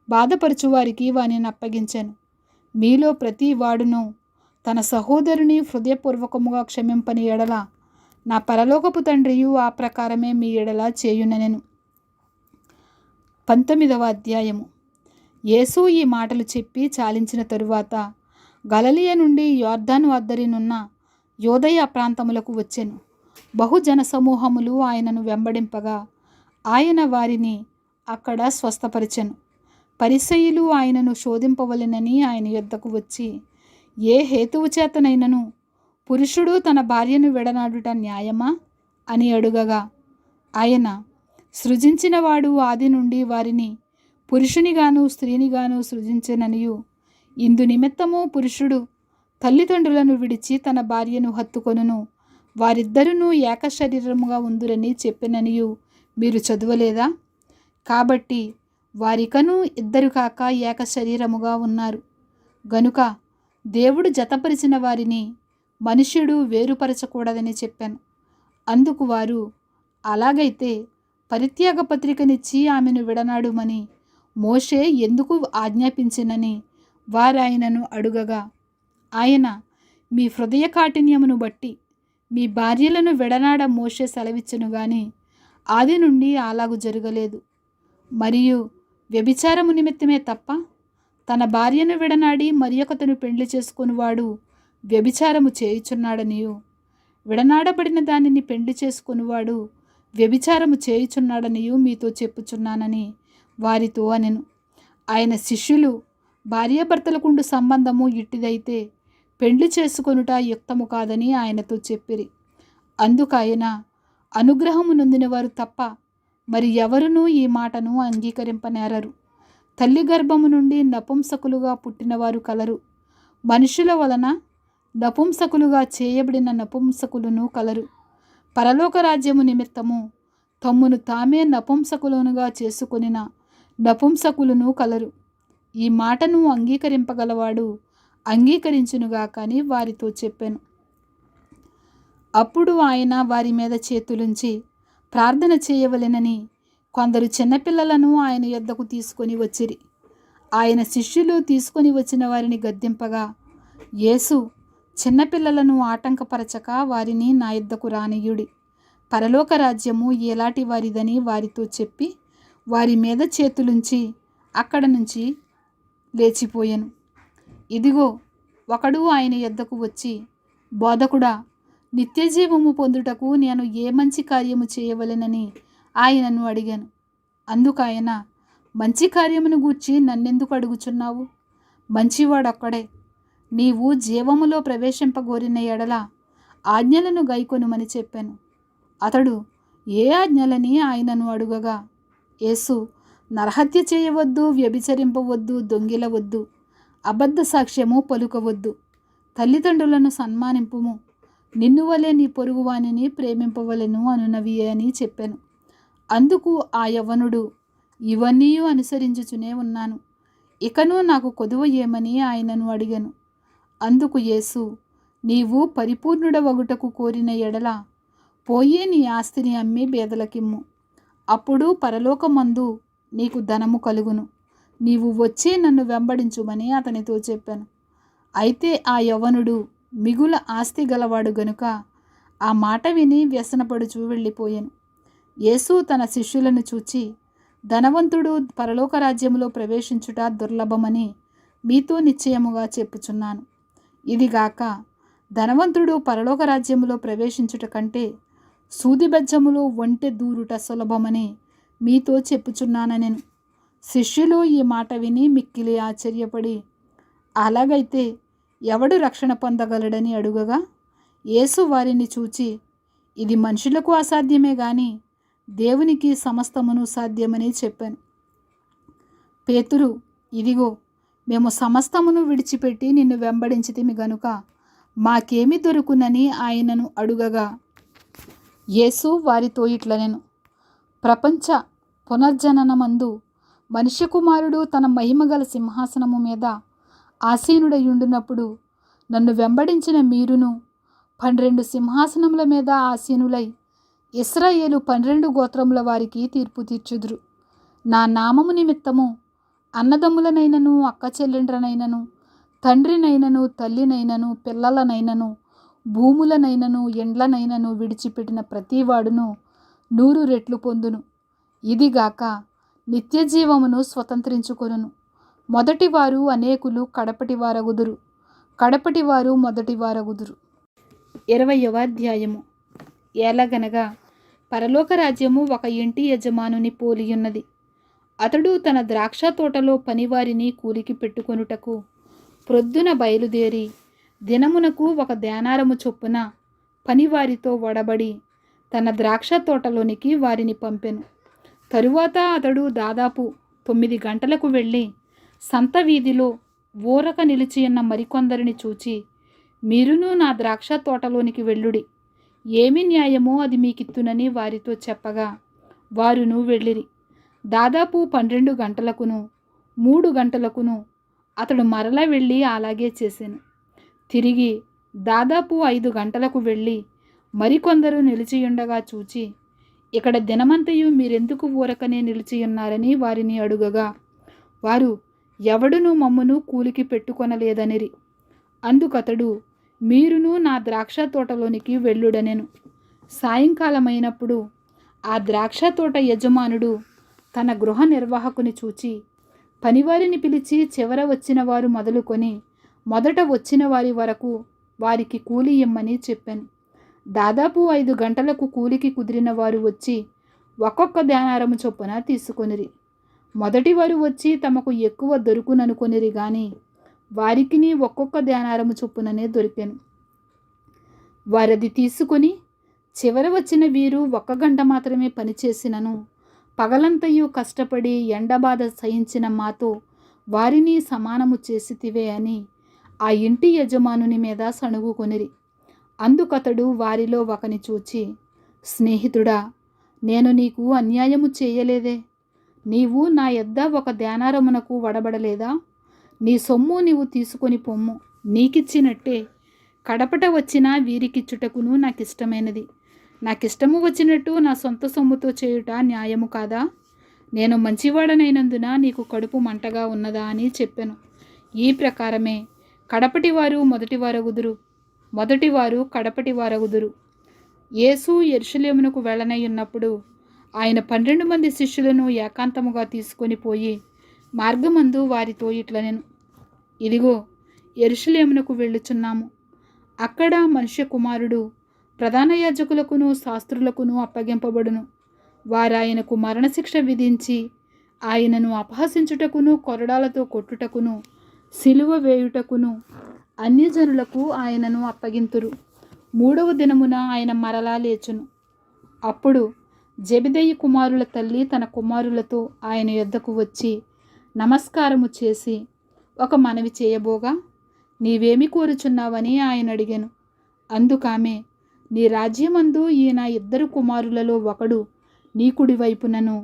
బాధపరచువారికి వానిని అప్పగించెను. మీలో ప్రతి వాడును తన సహోదరుని హృదయపూర్వకముగా క్షమింపని ఎడల నా పరలోకపు తండ్రియు ఆ ప్రకారమే మీ ఎడల చేయుననెను. 19వ అధ్యాయము. యేసు ఈ మాటలు చెప్పి చాలించిన తరువాత గలిలయ నుండి యొర్దాను అద్దరినున్న యోదయ ప్రాంతములకు వచ్చెను. బహుజన సమూహములు ఆయనను వెంబడింపగా ఆయన వారిని అక్కడ స్వస్థపరిచెను. పరిసయ్యులు ఆయనను శోధింపవలెనని ఆయన యొద్దకు వచ్చి, ఏ హేతువు చేతనైనను పురుషుడు తన భార్యను విడనాడుట న్యాయమా అని అడుగగా ఆయన, సృజించినవాడు ఆది నుండి వారిని పురుషునిగాను స్త్రీనిగాను సృజించెననియు, ఇందు నిమిత్తము పురుషుడు తల్లిదండ్రులను విడిచి తన భార్యను హత్తుకొనును, వారిద్దరును ఏక శరీరముగా ఉందురని చెప్పిననియు మీరు చదవలేదా? కాబట్టి వారికను ఇద్దరు కాక ఏక శరీరముగా ఉన్నారు. గనుక దేవుడు జతపరిచిన వారిని మనుష్యుడు వేరుపరచకూడదని చెప్పాను. అందుకు వారు, అలాగైతే పరిత్యాగ పత్రికనిచ్చి ఆమెను విడనాడుమని మోషే ఎందుకు ఆజ్ఞాపించినని వారాయనను అడుగగా ఆయన, మీ హృదయ కాఠిన్యమును బట్టి మీ భార్యలను విడనాడ మోషే సెలవిచ్చెను గాని ఆది నుండి అలాగు జరగలేదు. మరియు వ్యభిచారము నిమిత్తమే తప్ప తన భార్యను విడనాడి మరి ఒకతను పెండ్లి చేసుకునివాడు వ్యభిచారము చేయుచున్నాడనియు, విడనాడబడిన దానిని పెండ్లి చేసుకునివాడు వ్యభిచారము చేయుచున్నాడనియు మీతో చెప్పుచున్నానని వారితో అనెను. ఆయన శిష్యులు, భార్యాభర్తలకుండు సంబంధము ఇట్టిదైతే పెండ్లి చేసుకొనుట యుక్తము కాదని ఆయనతో చెప్పిరి. అందుకైన అనుగ్రహము నొందిన వారు తప్ప మరి ఎవరునూ ఈ మాటను అంగీకరింపనేరరు. తల్లి గర్భము నుండి నపుంసకులుగా పుట్టినవారు కలరు, మనుషుల వలన నపుంసకులుగా చేయబడిన నపుంసకులను కలరు. పరలోక రాజ్యము నిమిత్తము తమ్మును తామే నపుంసకులనుగా చేసుకొనిన నపుంసకులను కలరు. ఈ మాటను అంగీకరింపగలవాడు అంగీకరించునుగా కానీ వారితో చెప్పెను. అప్పుడు ఆయన వారి మీద చేతులుంచి ప్రార్థన చేయవలెనని కొందరు చిన్నపిల్లలను ఆయన యొద్దకు తీసుకొని వచ్చిరి. ఆయన శిష్యులు తీసుకొని వచ్చిన వారిని గద్దింపగా యేసు, చిన్నపిల్లలను ఆటంకపరచక వారిని నా యొద్దకు రానియుడి, పరలోక రాజ్యము ఎలాంటి వారిదని వారితో చెప్పి వారి మీద చేతులుంచి అక్కడ నుంచి లేచిపోయాను. ఇదిగో, ఒకడు ఆయన యొద్దకు వచ్చి, బోధకుడా, నిత్యజీవము పొందుటకు నేను ఏ మంచి కార్యము చేయవలెనని ఆయనను అడిగాను. అందుకు ఆయన, మంచి కార్యమును గూర్చి నన్నెందుకు అడుగుచున్నావు? మంచివాడొక్కడే. నీవు జీవములో ప్రవేశింపగోరిన ఎడల ఆజ్ఞలను గైకొనుమని చెప్పాను. అతడు, ఏ ఆజ్ఞలని ఆయనను అడుగగా యేసు, నరహత్య చేయవద్దు, వ్యభిచరింపవద్దు, దొంగిలవద్దు, అబద్ధ సాక్ష్యము పలుకవద్దు, తల్లిదండ్రులను సన్మానింపుము, నిన్ను వలె నీ పొరుగువానిని ప్రేమింపవలెను అనునవి అని చెప్పాను. అందుకు ఆ యవ్వనుడు, ఇవన్నీ అనుసరించుచునే ఉన్నాను, ఇకను నాకు కొదువ ఏమని ఆయనను అడిగాను. అందుకు యేసు, నీవు పరిపూర్ణుడవగుటకు కోరిన ఎడల పోయి నీ ఆస్తిని అమ్మి బేదలకిమ్ము, అప్పుడు పరలోకమందు నీకు ధనము కలుగును, నీవు వచ్చి నన్ను వెంబడించుమని అతనితో చెప్పాను. అయితే ఆ యవ్వనుడు మిగుల ఆస్తి గలవాడు గనుక ఆ మాట విని వ్యసనపడుచు వెళ్ళిపోయాను. యేసు తన శిష్యులను చూచి, ధనవంతుడు పరలోక రాజ్యములో ప్రవేశించుట దుర్లభమని మీతో నిశ్చయముగా చెప్పుచున్నాను. ఇదిగాక ధనవంతుడు పరలోక రాజ్యములో ప్రవేశించుట కంటే సూది బెజ్జములో ఒంటె దూరుట సులభమని మీతో చెప్పుచున్నానెను. శిష్యులు ఈ మాట విని మిక్కిలి ఆశ్చర్యపడి, అలాగైతే ఎవడు రక్షణ పొందగలడని అడుగగా, యేసు వారిని చూచి, ఇది మనుషులకు అసాధ్యమే గాని దేవునికి సమస్తమును సాధ్యమని చెప్పాను. పేతురు, ఇదిగో మేము సమస్తమును విడిచిపెట్టి నిన్ను వెంబడించితిమి గనుక మాకేమి దొరుకునని ఆయనను అడుగగా, యేసు వారితో ఇట్లనెను, ప్రపంచ పునర్జననమందు మనుష్య కుమారుడు తన మహిమగల సింహాసనము మీద ఆసీనుడయుండునప్పుడు నన్ను వెంబడించిన మీరును 12 సింహాసనముల మీద ఆసీనులై ఇశ్రాయేలు 12 గోత్రముల వారికి తీర్పు తీర్చుదురు. నా నామము నిమిత్తము అన్నదమ్ములనైనను అక్క చెల్లెండ్రనైనను తండ్రినైనను తల్లినైనను పిల్లలనైనను భూములనైనను ఎండ్లనైనను విడిచిపెట్టిన ప్రతివాడును 100 రెట్లు పొందును. ఇదిగాక నిత్య జీవమును స్వతంత్రించుకొనును. మొదటివారు అనేకులు కడపటివారగుదురు, కడపటివారు మొదటివారగుదురు. 20వ అధ్యాయము. ఎలాగనగా పరలోక రాజ్యము ఒక ఇంటి యజమానుని పోలియున్నది. అతడు తన ద్రాక్ష తోటలో పనివారిని కూలికి పెట్టుకొనుటకు ప్రొద్దున బయలుదేరి దినమునకు 1 దేనారము చొప్పున పనివారితో వడబడి తన ద్రాక్ష తోటలోనికి వారిని పంపెను. తరువాత అతడు దాదాపు 9 గంటలకు వెళ్ళి సంత వీధిలో ఊరక నిలిచియున్న మరికొందరిని చూచి, మీరును నా ద్రాక్ష తోటలోనికి వెళ్ళుడి, ఏమి న్యాయమో అది మీకిత్తునని వారితో చెప్పగా వారును వెళ్ళిరి. దాదాపు 12 గంటలకును 3 గంటలకును అతడు మరల వెళ్ళి అలాగే చేసెను. తిరిగి దాదాపు 5 గంటలకు వెళ్ళి మరికొందరు నిలిచియుండగా చూచి, ఇక్కడ దినమంతయు మీరెందుకు ఊరకనే నిలిచియున్నారని వారిని అడుగగా వారు, ఎవడును మమ్మును కూలికి పెట్టుకొనలేదనిరి. అందుకతడు, మీరును నా ద్రాక్ష తోటలోనికి వెళ్ళుడనెను. సాయంకాలమైనప్పుడు ఆ ద్రాక్ష తోట యజమానుడు తన గృహ నిర్వాహకుని చూచి పనివారిని పిలిచి చివర వచ్చిన వారు మొదలుకొని మొదట వచ్చిన వారి వరకు వారికి కూలి ఇమ్మని చెప్పాను. దాదాపు 5 గంటలకు కూలికి కుదిరిన వారు వచ్చి ఒక్కొక్క దేనారము చొప్పున తీసుకొనిరి. మొదటి వారు వచ్చి తమకు ఎక్కువ దొరుకుననుకొనిరి గాని వారికిని ఒక్కొక్క దేనారము చొప్పుననే దొరికెను. వారది తీసుకొని చివర వచ్చిన వీరు 1 గంట మాత్రమే పనిచేసినను పగలంతయు కష్టపడి ఎండబాధ సహించిన మాతో వారిని సమానము చేసితివే అని ఆ ఇంటి యజమానుని మీద సణుగుకొనిరి. అందుకతడు వారిలో ఒకని చూచి, స్నేహితుడా, నేను నీకు అన్యాయము చేయలేదే. నీవు నా యొద్ద 1 దేనారమునకు వడబడలేదా? నీ సొమ్ము నీవు తీసుకొని పొమ్ము. నీకిచ్చినట్టే కడపట వచ్చిన వీరికిచ్చుటకును నాకిష్టమైనది. నాకిష్టము వచ్చినట్టు నా సొంత సొమ్ముతో చేయుట న్యాయము కాదా? నేను మంచివాడనైనందున నీకు కడుపు మంటగా ఉన్నదా అని చెప్పెను. ఈ ప్రకారమే కడపటివారు మొదటివారగుదురు, మొదటివారు కడపటివారగుదురు. యేసు యెరూషలేమునకు వెళ్ళనయ్యున్నప్పుడు ఆయన 12 మంది శిష్యులను ఏకాంతముగా తీసుకొని పోయి మార్గమందు వారితో ఇట్లనెను, ఇదిగో యెరూషలేమునకు వెళ్ళుచున్నాము. అక్కడ మనుష్య కుమారుడు ప్రధాన యాజకులకును శాస్త్రులకును అప్పగింపబడును. వారాయనకు మరణశిక్ష విధించి ఆయనను అపహసించుటకును కొరడాలతో కొట్టుటకును సిలువ వేయుటకును అన్యజనులకు ఆయనను అప్పగింతురు. 3వ దినమున ఆయన మరలా లేచును. అప్పుడు జెబెదయి కుమారుల తల్లి తన కుమారులతో ఆయన యొద్దకు వచ్చి నమస్కారము చేసి ఒక మనవి చేయబోగా, నీవేమి కోరుచున్నావని ఆయన అడిగాను. అందుకామె, నీ రాజ్యమందు ఈ నా 2 కుమారులలో ఒకడు నీ కుడి వైపునను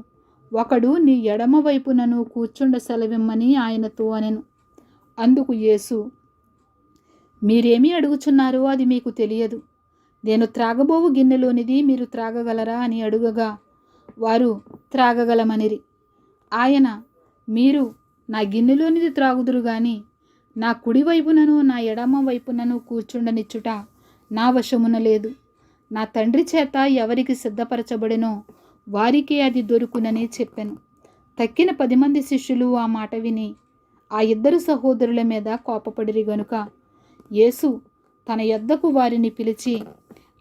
ఒకడు నీ ఎడమ వైపునను కూర్చుండ సెలవిమ్మని ఆయనతో అనెను. అందుకు యేసు, మీరేమి అడుగుచున్నారో అది మీకు తెలియదు. నేను త్రాగబోవు గిన్నెలోనిది మీరు త్రాగగలరా అని అడుగగా వారు త్రాగగలమనిరి. ఆయన, మీరు నా గిన్నెలోనిది త్రాగుదురు గాని నా కుడి వైపునను నా ఎడమ వైపునను కూర్చుండనిచ్చుట నా వశమున లేదు. నా తండ్రి చేత ఎవరికి సిద్ధపరచబడినో వారికే అది దొరుకునని చెప్పాను. తక్కిన 10 మంది శిష్యులు ఆ మాట విని ఆ 2 సహోదరుల మీద కోపపడిరి గనుక యేసు తన యొద్దకు వారిని పిలిచి,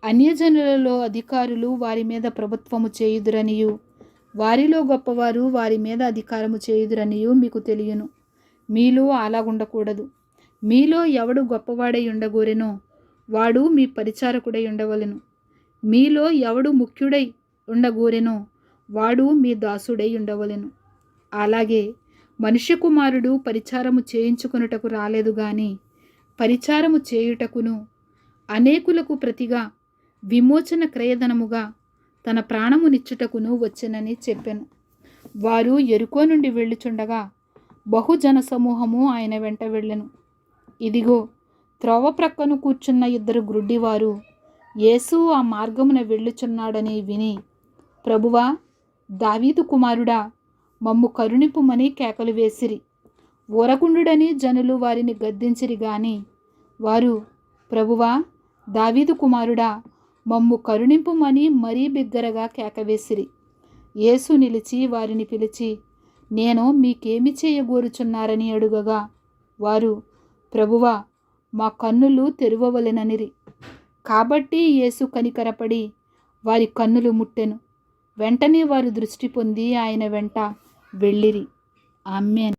అన్యజనులలో అధికారులు వారి మీద ప్రభుత్వము చేయుదురనియు, వారిలో గొప్పవారు వారి మీద అధికారము చేయుదురనియు మీకు తెలియను. మీలో అలాగుండకూడదు. మీలో ఎవడు గొప్పవాడై ఉండగోరెనో వాడు మీ పరిచారకుడై ఉండవలెను. మీలో ఎవడు ముఖ్యుడై ఉండగోరెనో వాడు మీ దాసుడై ఉండవలెను. అలాగే మనుష్య కుమారుడు పరిచారము చేయించుకొనుటకు రాలేదు గాని పరిచారము చేయుటకును, అనేకులకు ప్రతిగా విమోచన క్రయధనముగా తన ప్రాణమునిచ్చుటకును వచ్చెనని చెప్పెను. వారు యెరికో నుండి వెళ్ళుచుండగా బహుజన సమూహము ఆయన వెంట వెళ్ళెను. ఇదిగో, త్రోవ ప్రక్కను కూర్చున్న ఇద్దరు గ్రుడ్డివారు యేసు ఆ మార్గమున వెళ్ళుచున్నాడని విని, ప్రభువా, దావీదు కుమారుడా, మమ్ము కరుణింపుమని కేకలు వేసిరి. ఊరకుండుడని జనులు వారిని గద్దించిరి గాని వారు, ప్రభువా, దావీదు కుమారుడా, మమ్ము కరుణింపుమని మరీ బిగ్గరగా కేకవేసిరి. యేసు నిలిచి వారిని పిలిచి, నేను మీకేమి చేయగోరుచున్నారని అడుగగా వారు, ప్రభువా, మా కన్నులు తెరువవలెననిరి. కాబట్టి యేసు కనికరపడి వారి కన్నులు ముట్టెను. వెంటనే వారు దృష్టి పొంది ఆయన వెంట వెళ్ళిరి. ఆమేన్.